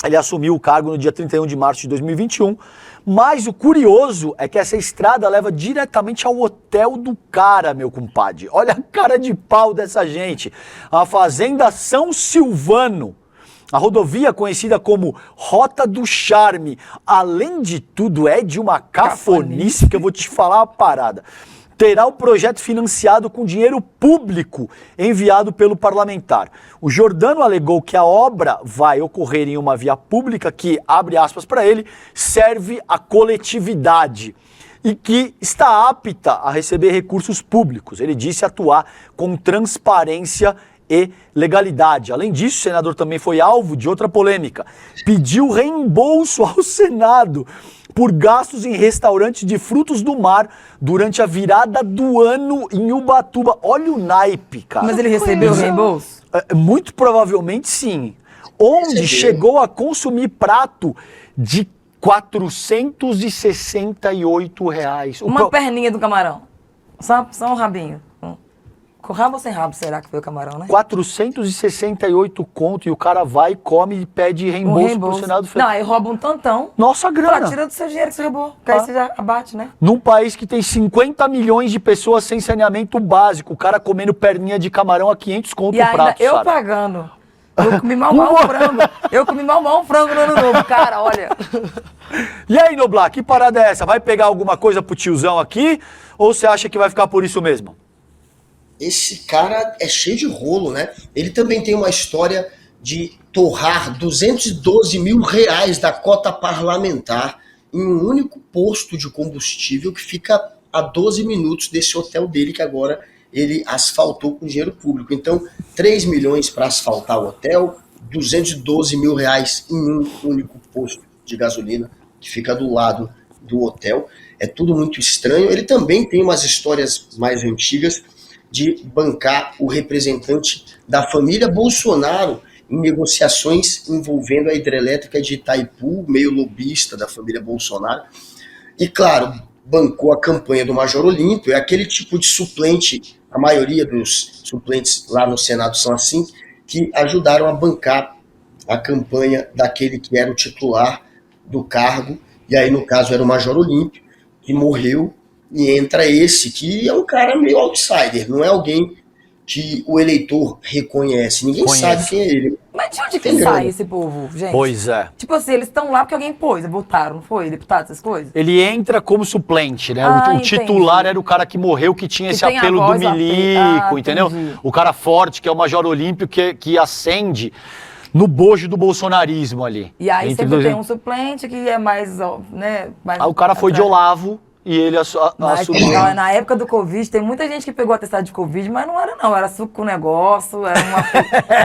ele assumiu o cargo no dia 31 de março de 2021, mas o curioso é que essa estrada leva diretamente ao hotel do cara, meu compadre. Olha a cara de pau dessa gente. A Fazenda São Silvano, a rodovia conhecida como Rota do Charme, além de tudo é de uma cafonice que eu vou te falar uma parada. Terá o projeto financiado com dinheiro público enviado pelo parlamentar. O Giordano alegou que a obra vai ocorrer em uma via pública que, abre aspas para ele, serve à coletividade e que está apta a receber recursos públicos. Ele disse atuar com transparência e legalidade. Além disso, o senador também foi alvo de outra polêmica. Pediu reembolso ao Senado por gastos em restaurantes de frutos do mar durante a virada do ano em Ubatuba. Olha o naipe, cara. Mas ele recebeu o reembolso? Muito provavelmente sim. Onde chegou a consumir prato de R$468. Uma perninha do camarão. Só um rabinho. Com rabo ou sem rabo, será que foi o camarão, né? 468 conto e o cara vai, come e pede reembolso pro Senado Federal. Não, aí rouba um tantão. Nossa grana. Fala, tira do seu dinheiro que você roubou, que aí você já abate, né? Num país que tem 50 milhões de pessoas sem saneamento básico, o cara comendo perninha de camarão a 500 conto o prato, eu Sara. pagando. Eu comi mal um frango. Eu comi mal um frango no ano novo, cara, olha. E aí, Noblar, que parada é essa? Vai pegar alguma coisa pro tiozão aqui ou você acha que vai ficar por isso mesmo? Esse cara é cheio de rolo, né? Ele também tem uma história de torrar R$212 mil da cota parlamentar em um único posto de combustível que fica a 12 minutos desse hotel dele, que agora ele asfaltou com dinheiro público. Então, 3 milhões para asfaltar o hotel, R$212 mil em um único posto de gasolina que fica do lado do hotel. É tudo muito estranho. Ele também tem umas histórias mais antigas de bancar o representante da família Bolsonaro em negociações envolvendo a hidrelétrica de Itaipu, meio lobista da família Bolsonaro. E, claro, bancou a campanha do Major Olímpio, é aquele tipo de suplente, a maioria dos suplentes lá no Senado são assim, que ajudaram a bancar a campanha daquele que era o titular do cargo, e aí no caso era o Major Olímpio, que morreu. E entra esse, que é um cara meio outsider, não é alguém que o eleitor reconhece. Ninguém sabe quem é ele. Mas de onde que sai esse povo, gente? Pois é. Tipo assim, eles estão lá porque alguém pôs, votaram, não foi? Deputado, essas coisas? Ele entra como suplente, né? O Entendi. titular era o cara que morreu, que tinha Que esse tem a apelo do voz, milico, entendeu? entendi. O cara forte, que é o Major Olímpio, que ascende no bojo do bolsonarismo ali. E aí Entre sempre dois- tem um suplente que é mais, né? Mais Aí o cara foi de atrás. Olavo e ele Mas assumiu. na época do Covid, tem muita gente que pegou atestado de Covid, mas não era não, era suco com negócio, era uma...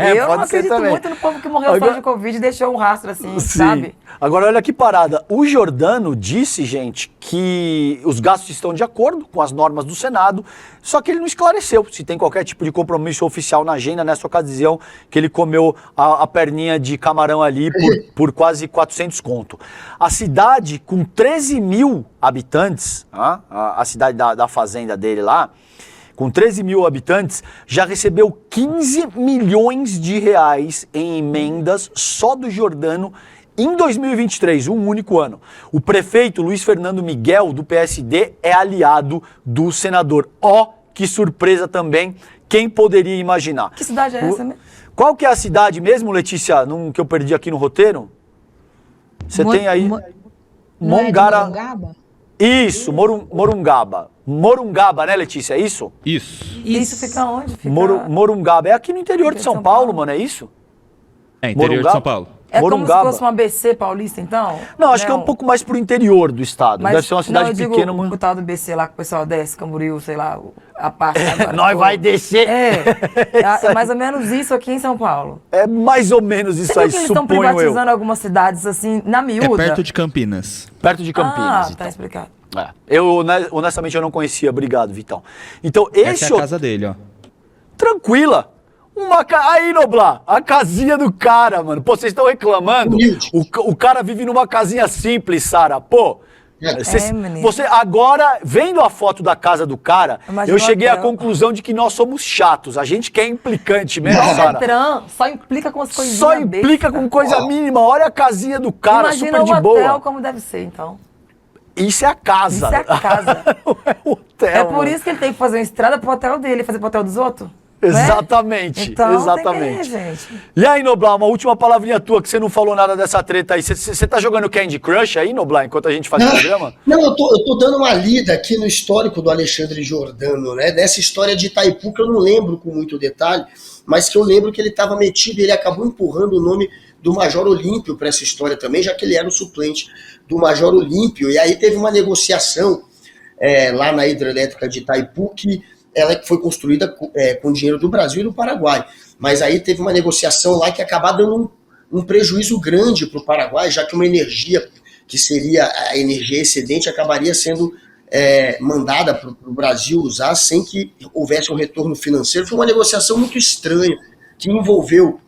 Eu não pode ser acredito também. muito no povo que morreu só Agora- de Covid e deixou um rastro assim, Sim. sabe? Agora olha que parada. O Giordano disse, gente, que os gastos estão de acordo com as normas do Senado, só que ele não esclareceu se tem qualquer tipo de compromisso oficial na agenda nessa ocasião que ele comeu a perninha de camarão ali por quase 400 conto. A cidade com 13 mil habitantes, a cidade da fazenda dele lá, com 13 mil habitantes, já recebeu 15 milhões de reais em emendas só do Giordano em 2023, um único ano. O prefeito Luiz Fernando Miguel, do PSD, é aliado do senador. Que surpresa também, quem poderia imaginar? Que cidade é essa mesmo? Qual que é a cidade mesmo, Letícia, que eu perdi aqui no roteiro? Você tem aí... Não é de Mongara... Morungaba? Isso, Morungaba. Morungaba, né, Letícia? É isso? Isso. Isso fica onde? Fica... Morungaba. É aqui no interior de São Paulo, mano, é isso? É, interior Morungaba? de São Paulo. É como se Morungaba. fosse uma BC paulista, então? Não, acho que é um pouco mais pro interior do estado. Mas, Deve ser uma cidade não, eu pequena. digo, o tal do BC lá que o pessoal desce, Camboriú, sei lá, a parte agora. Nós vai descer. É mais ou menos isso aqui em São Paulo. É mais ou menos isso Você aí, viu que eles estão suponho eu. privatizando algumas cidades assim, na miúda? É perto de Campinas. Perto de Campinas. Ah, então. tá explicado. É. Eu, honestamente, eu não conhecia. Obrigado, Vitão. Então, Essa é a casa dele, ó. Tranquila. Aí, Noblar, a casinha do cara, mano. Pô, vocês estão reclamando. Humilde. O cara vive numa casinha simples, Sara. Pô, menino. você agora, vendo a foto da casa do cara, Imagina eu cheguei o à hotel. conclusão de que nós somos chatos. A gente que é implicante mesmo, Não, Sara. Detran, só implica com as coisinhas Só implica com coisa mínima. Olha a casinha do cara, Imagina super de o hotel boa. como deve ser, então. Isso é a casa. Isso é a casa. Não é o hotel. É por mano. isso que ele tem que fazer uma estrada pro hotel dele, fazer pro hotel dos outros. Não é? Exatamente, Então, exatamente. Tem que ir, gente. E aí, Noblar, uma última palavrinha tua, que você não falou nada dessa treta aí. Você tá jogando Candy Crush aí, Noblar, enquanto a gente faz o programa? Não, eu tô dando uma lida aqui no histórico do Alexandre Giordano, né? Dessa história de Itaipu, que eu não lembro com muito detalhe, mas que eu lembro que ele estava metido e ele acabou empurrando o nome do Major Olímpio para essa história também, já que ele era o suplente do Major Olímpio. E aí teve uma negociação lá na hidrelétrica de Itaipu, que ela foi construída com dinheiro do Brasil e do Paraguai. Mas aí teve uma negociação lá que acabou dando um prejuízo grande para o Paraguai, já que uma energia que seria a energia excedente acabaria sendo mandada para o Brasil usar sem que houvesse um retorno financeiro. Foi uma negociação muito estranha, que envolveu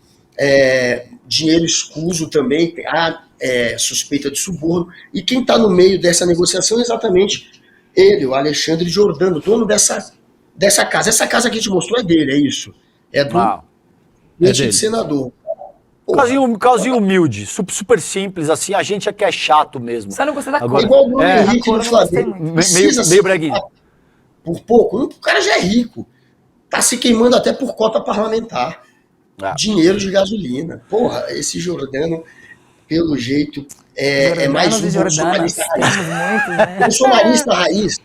dinheiro escuso também, há suspeita de suborno, e quem está no meio dessa negociação é exatamente ele, o Alexandre Giordano, dono dessa casa. Essa casa que a gente mostrou é dele, é isso. É do dele. senador. Casinho humilde, super simples, assim, a gente é que é chato mesmo. Só não gostei da Agora, cor. Igual o Bruno A Henrique cor no eu não gostei Flamengo. muito. Precisa meio breguinho. por pouco. O cara já é rico. Tá se queimando até por cota parlamentar. Dinheiro de gasolina. Porra, esse Giordano, pelo jeito, é mais um bolsonarista raiz. Temos muitos, né? Bolsonarista raiz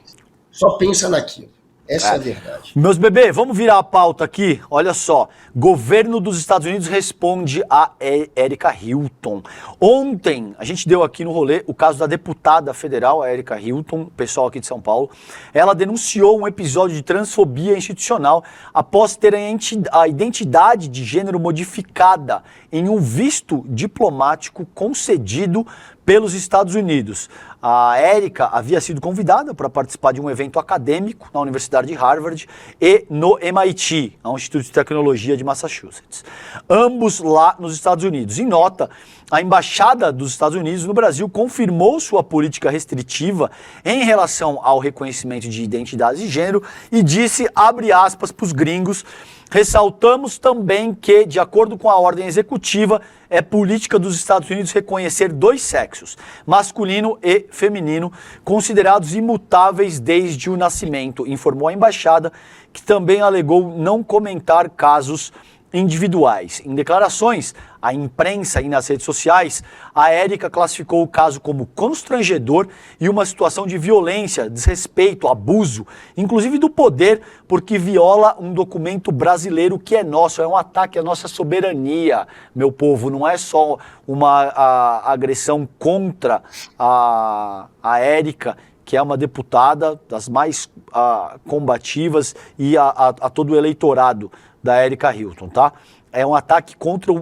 só pensa naquilo. Essa é a verdade. Meus bebês, vamos virar a pauta aqui. Olha só, governo dos Estados Unidos responde a Erika Hilton. Ontem, a gente deu aqui no rolê o caso da deputada federal, a Erika Hilton, pessoal aqui de São Paulo. Ela denunciou um episódio de transfobia institucional após ter a identidade de gênero modificada em um visto diplomático concedido pelos Estados Unidos. A Erika havia sido convidada para participar de um evento acadêmico na Universidade de Harvard e no MIT, a Instituto de Tecnologia de Massachusetts. Ambos lá nos Estados Unidos. Em nota, a Embaixada dos Estados Unidos no Brasil confirmou sua política restritiva em relação ao reconhecimento de identidade de gênero e disse, abre aspas para os gringos, ressaltamos também que, de acordo com a ordem executiva, é política dos Estados Unidos reconhecer dois sexos, masculino e feminino, considerados imutáveis desde o nascimento, informou a embaixada, que também alegou não comentar casos individuais. Em declarações à imprensa e nas redes sociais, a Erika classificou o caso como constrangedor e uma situação de violência, desrespeito, abuso, inclusive do poder, porque viola um documento brasileiro que é nosso, é um ataque à nossa soberania, meu povo, não é só uma agressão contra a Erika, que é uma deputada das mais combativas e a todo o eleitorado da Erika Hilton, tá? É um ataque contra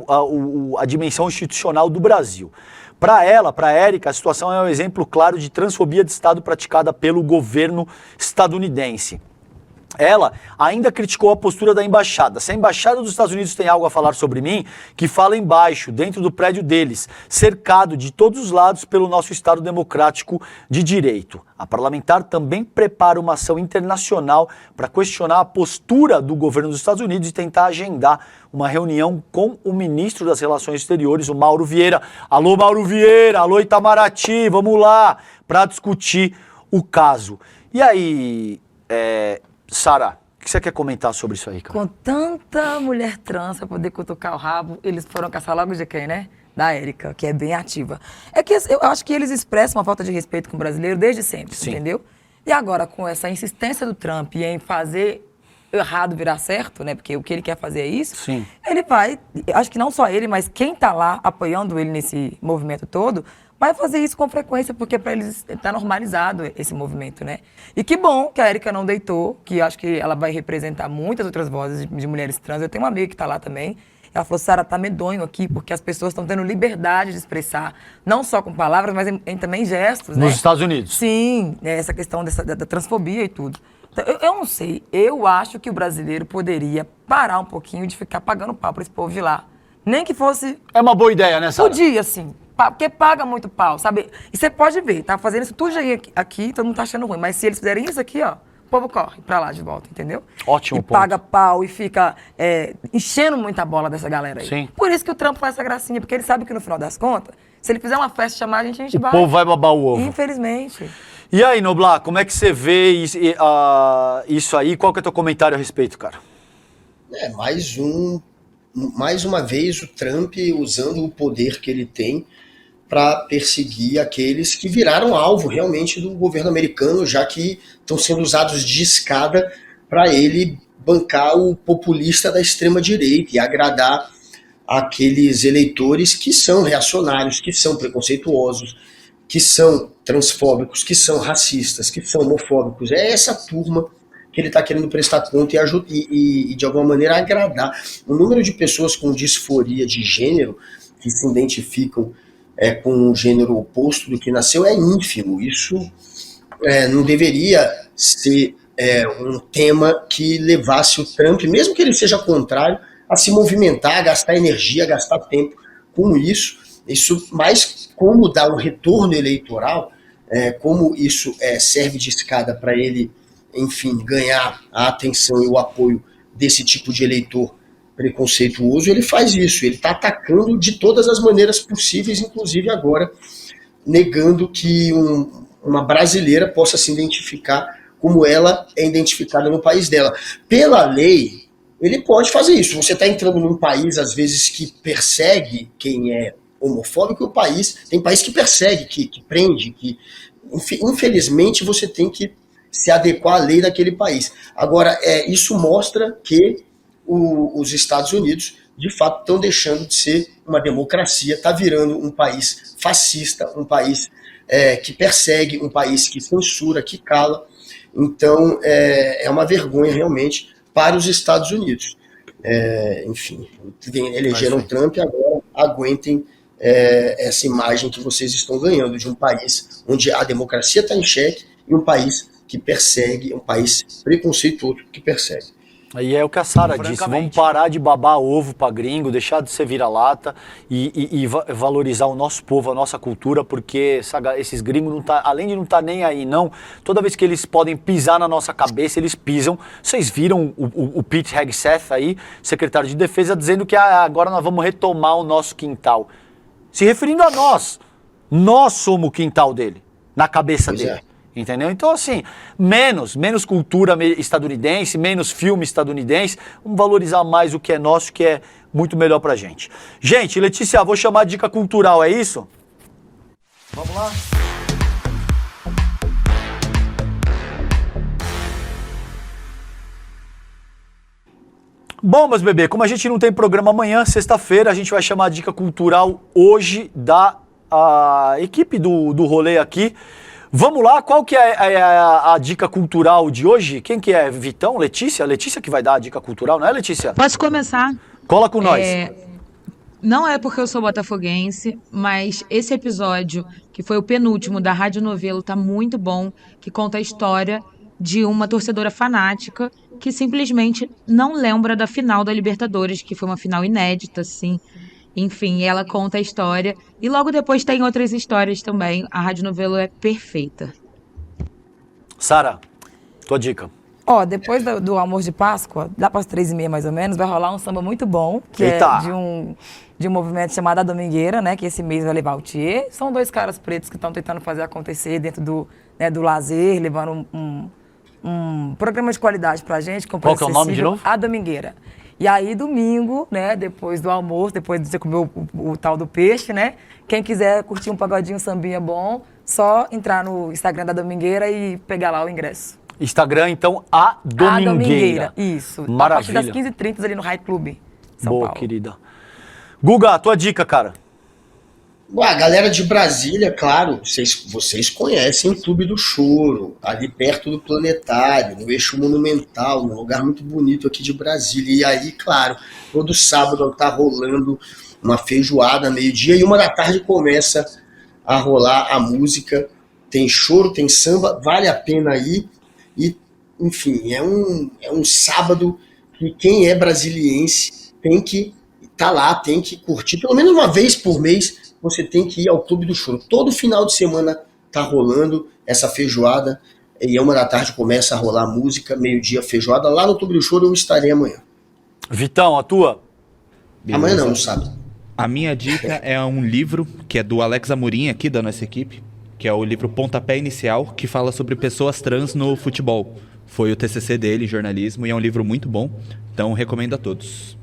a dimensão institucional do Brasil. Para ela, para a Erika, a situação é um exemplo claro de transfobia de Estado praticada pelo governo estadunidense. Ela ainda criticou a postura da embaixada. Se a embaixada dos Estados Unidos tem algo a falar sobre mim, que fala embaixo, dentro do prédio deles, cercado de todos os lados pelo nosso Estado democrático de direito. A parlamentar também prepara uma ação internacional para questionar a postura do governo dos Estados Unidos e tentar agendar uma reunião com o ministro das Relações Exteriores, o Mauro Vieira. Alô, Mauro Vieira! Alô, Itamaraty! Vamos lá para discutir o caso. E aí, Sara, o que você quer comentar sobre isso aí, cara? Com tanta mulher trans pra poder cutucar o rabo, eles foram caçar logo de quem, né? da Érica, que é bem ativa. É que eu acho que eles expressam uma falta de respeito com o brasileiro desde sempre, Sim. entendeu? E agora, com essa insistência do Trump em fazer errado virar certo, né? Porque o que ele quer fazer é isso. Sim. Ele vai, acho que não só ele, mas quem está lá apoiando ele nesse movimento todo, vai fazer isso com frequência, porque para eles está normalizado esse movimento, né? E que bom que a Érica não deitou, que acho que ela vai representar muitas outras vozes de mulheres trans. Eu tenho uma amiga que está lá também. Ela falou, Sara, tá medonho aqui, porque as pessoas estão tendo liberdade de expressar, não só com palavras, mas em também gestos, né? Nos Estados Unidos. Sim, essa questão da transfobia e tudo. Então, eu não sei, eu acho que o brasileiro poderia parar um pouquinho de ficar pagando pau para esse povo de lá. Nem que fosse... É uma boa ideia, né, Sara? Podia, sim. Porque paga muito pau, sabe? E você pode ver, tá fazendo isso tudo aqui, todo mundo tá achando ruim. Mas se eles fizerem isso aqui, ó, o povo corre pra lá de volta, entendeu? Ótimo e ponto. paga pau e fica enchendo muita bola dessa galera aí. Sim. Por isso que o Trump faz essa gracinha, porque ele sabe que no final das contas, se ele fizer uma festa e chamar a gente O vai. povo vai babar o ovo. Infelizmente. E aí, Noblar, como é que você vê isso aí? Qual que é o teu comentário a respeito, cara? Mais uma vez o Trump usando o poder que ele tem para perseguir aqueles que viraram alvo realmente do governo americano, já que estão sendo usados de escada para ele bancar o populista da extrema-direita e agradar aqueles eleitores que são reacionários, que são preconceituosos, que são transfóbicos, que são racistas, que são homofóbicos. É essa turma que ele está querendo prestar conta e, de alguma maneira, agradar. O número de pessoas com disforia de gênero que se identificam com um gênero oposto do que nasceu é ínfimo. Isso não deveria ser um tema que levasse o Trump, mesmo que ele seja contrário, a se movimentar, a gastar energia, a gastar tempo com isso. Isso, mais como dar um retorno eleitoral, como isso serve de escada para ele, enfim, ganhar a atenção e o apoio desse tipo de eleitor preconceituoso, ele faz isso. Ele está atacando de todas as maneiras possíveis, inclusive agora negando que uma brasileira possa se identificar como ela é identificada no país dela. Pela lei, ele pode fazer isso. Você está entrando num país, às vezes, que persegue quem é homofóbico, tem país que persegue, que prende, que infelizmente você tem que se adequar à lei daquele país. Agora, isso mostra que os Estados Unidos, de fato, estão deixando de ser uma democracia, está virando um país fascista, um país que persegue, um país que censura, que cala. Então, é uma vergonha realmente para os Estados Unidos. Enfim, elegeram Trump e agora aguentem essa imagem que vocês estão ganhando de um país onde a democracia está em xeque e um país que persegue, um país preconceituoso que persegue. E é o que a Sara disse, vamos parar de babar ovo pra gringo, deixar de ser vira-lata e valorizar o nosso povo, a nossa cultura, porque esses gringos, além de não estar nem aí não, toda vez que eles podem pisar na nossa cabeça, eles pisam. Vocês viram o Pete Hegseth aí, secretário de Defesa, dizendo que agora nós vamos retomar o nosso quintal. Se referindo a nós somos o quintal dele, na cabeça dele. Entendeu? Então, assim, menos cultura estadunidense, menos filme estadunidense, vamos valorizar mais o que é nosso, que é muito melhor pra gente. Gente, Letícia, vou chamar de dica cultural, é isso? Vamos lá? Bom, meus bebês, como a gente não tem programa amanhã, sexta-feira, a gente vai chamar a dica cultural hoje da equipe do rolê aqui. Vamos lá, qual que é a dica cultural de hoje? Quem que é? Vitão? Letícia? Letícia que vai dar a dica cultural, não é, Letícia? Posso começar? Cola com nós. Não é porque eu sou botafoguense, mas esse episódio, que foi o penúltimo da Rádio Novelo, tá muito bom, que conta a história de uma torcedora fanática que simplesmente não lembra da final da Libertadores, que foi uma final inédita, assim. Enfim, ela conta a história. E logo depois tem outras histórias também. A Rádio Novelo é perfeita. Sara, tua dica. Depois do almoço de Páscoa, lá para as 3h30 mais ou menos, vai rolar um samba muito bom, que é de um movimento chamado A Domingueira, né? Que esse mês vai levar o Thier. São 2 caras pretos que estão tentando fazer acontecer dentro do lazer, levando um programa de qualidade pra gente. Qual que é o nome de novo? A Domingueira. E aí, domingo, né, depois do almoço, depois de você comer o tal do peixe, né, quem quiser curtir um pagodinho, um sambinha bom, só entrar no Instagram da Domingueira e pegar lá o ingresso. Instagram, então, a Domingueira. Isso. Maravilha. A partir das 15h30 ali no High Club, São Boa, Paulo. querida. Guga, tua dica, cara. A galera de Brasília, claro, vocês conhecem o Clube do Choro, ali perto do Planetário, no Eixo Monumental, num lugar muito bonito aqui de Brasília. E aí, claro, todo sábado tá rolando uma feijoada, meio-dia, e 1h da tarde começa a rolar a música. Tem choro, tem samba, vale a pena ir. E, enfim, é um sábado que quem é brasiliense tem que estar lá, tem que curtir, pelo menos uma vez por mês, você tem que ir ao Clube do Choro. Todo final de semana tá rolando essa feijoada, e 1h da tarde começa a rolar a música, meio-dia feijoada. Lá no Clube do Choro eu estarei amanhã. Vitão, a tua? Beleza. Amanhã não sabe. A minha dica é um livro que é do Alex Amorim, aqui da nossa equipe, que é o livro Pontapé Inicial, que fala sobre pessoas trans no futebol. Foi o TCC dele em jornalismo e é um livro muito bom, então recomendo a todos.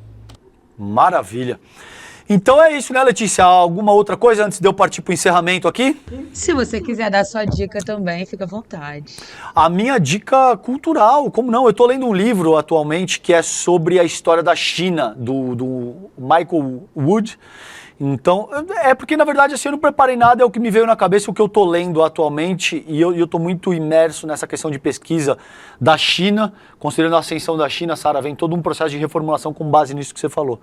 Maravilha. Então é isso, né, Letícia? Alguma outra coisa antes de eu partir para o encerramento aqui? Se você quiser dar sua dica também, fica à vontade. A minha dica cultural, como não? Eu estou lendo um livro atualmente que é sobre a história da China, do Michael Wood. Então, é porque, na verdade, assim, eu não preparei nada, é o que me veio na cabeça, o que eu estou lendo atualmente, e eu estou muito imerso nessa questão de pesquisa da China, considerando a ascensão da China, Sara, vem todo um processo de reformulação com base nisso que você falou.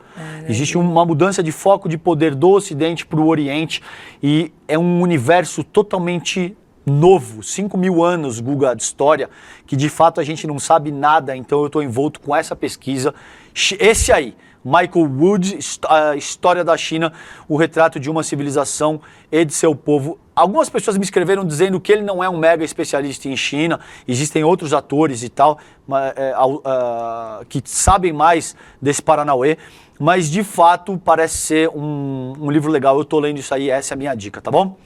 Existe uma mudança de foco de poder do Ocidente para o Oriente, e é um universo totalmente novo, 5.000 anos, Guga, de história, que de fato a gente não sabe nada, então eu estou envolto com essa pesquisa. Esse aí, Michael Wood, a História da China, o retrato de uma civilização e de seu povo. Algumas pessoas me escreveram dizendo que ele não é um mega especialista em China, existem outros atores e tal, que sabem mais desse Paranauê, mas de fato parece ser um livro legal. Eu estou lendo isso aí, essa é a minha dica, tá bom?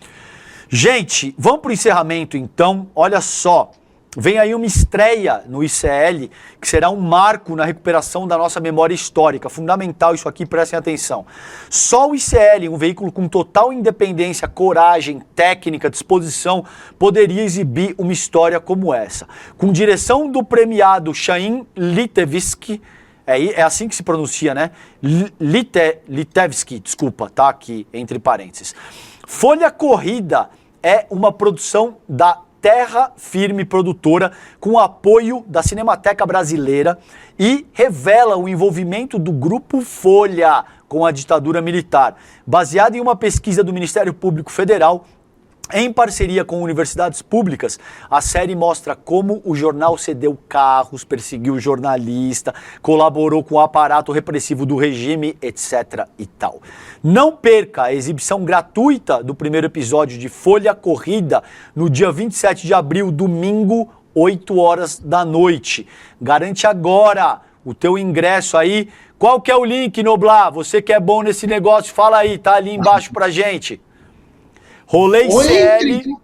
Gente, vamos para o encerramento então. Olha só, vem aí uma estreia no ICL, que será um marco na recuperação da nossa memória histórica. Fundamental isso aqui, prestem atenção. Só o ICL, um veículo com total independência, coragem, técnica, disposição, poderia exibir uma história como essa. Com direção do premiado Chaim Litevski, é assim que se pronuncia, né? Litevski, desculpa, tá aqui entre parênteses. Folha Corrida é uma produção da Terra Firme Produtora, com apoio da Cinemateca Brasileira, e revela o envolvimento do Grupo Folha com a ditadura militar. Baseado em uma pesquisa do Ministério Público Federal, em parceria com universidades públicas, a série mostra como o jornal cedeu carros, perseguiu jornalista, colaborou com o aparato repressivo do regime, etc. e tal. Não perca a exibição gratuita do primeiro episódio de Folha Corrida no dia 27 de abril, domingo, 8 horas da noite. Garante agora o teu ingresso aí. Qual que é o link, Noblar? Você que é bom nesse negócio, fala aí, tá ali embaixo pra gente. RoléICL.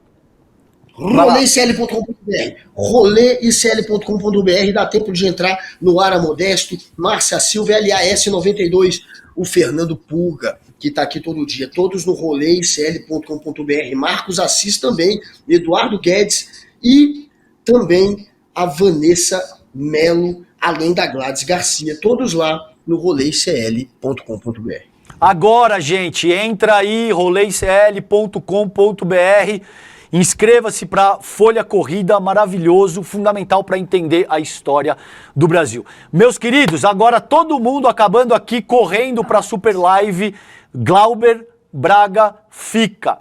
RoléICL.com.br. RoléICL.com.br. Dá tempo de entrar no Ara Modesto, Márcia Silva, LAS92, o Fernando Pulga, que está aqui todo dia. Todos no RoléICL.com.br. Marcos Assis também, Eduardo Guedes e também a Vanessa Melo, além da Gladys Garcia. Todos lá no RoléICL.com.br. Agora, gente, entra aí, roleicl.com.br, inscreva-se para Folha Corrida, maravilhoso, fundamental para entender a história do Brasil. Meus queridos, agora todo mundo acabando aqui, correndo para a Super Live, Glauber Braga fica,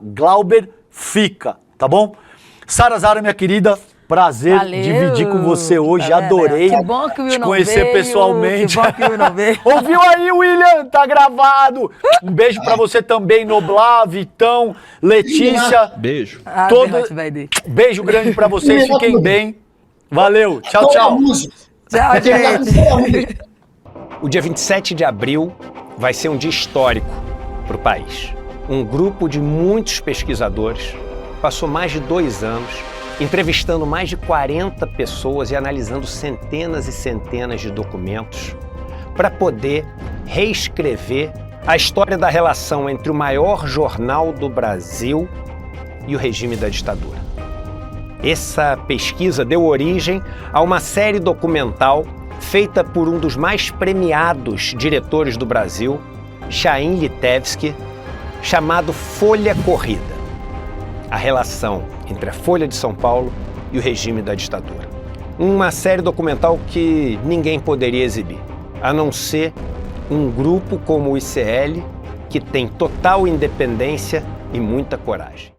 tá bom? Sara Zara, minha querida, prazer dividir com você hoje, adorei te conhecer pessoalmente. Que bom que o Will não veio. Ouviu aí, William? Tá gravado. Um beijo pra você também, Noblar, Vitão, Letícia. Beijo. Beijo grande pra vocês, fiquem bem. Valeu, tchau, tchau. Tchau, gente. O dia 27 de abril vai ser um dia histórico pro país. Um grupo de muitos pesquisadores passou mais de 2 anos entrevistando mais de 40 pessoas e analisando centenas e centenas de documentos para poder reescrever a história da relação entre o maior jornal do Brasil e o regime da ditadura. Essa pesquisa deu origem a uma série documental feita por um dos mais premiados diretores do Brasil, Chaim Litevski, chamado Folha Corrida. A relação entre a Folha de São Paulo e o regime da ditadura. Uma série documental que ninguém poderia exibir, a não ser um grupo como o ICL, que tem total independência e muita coragem.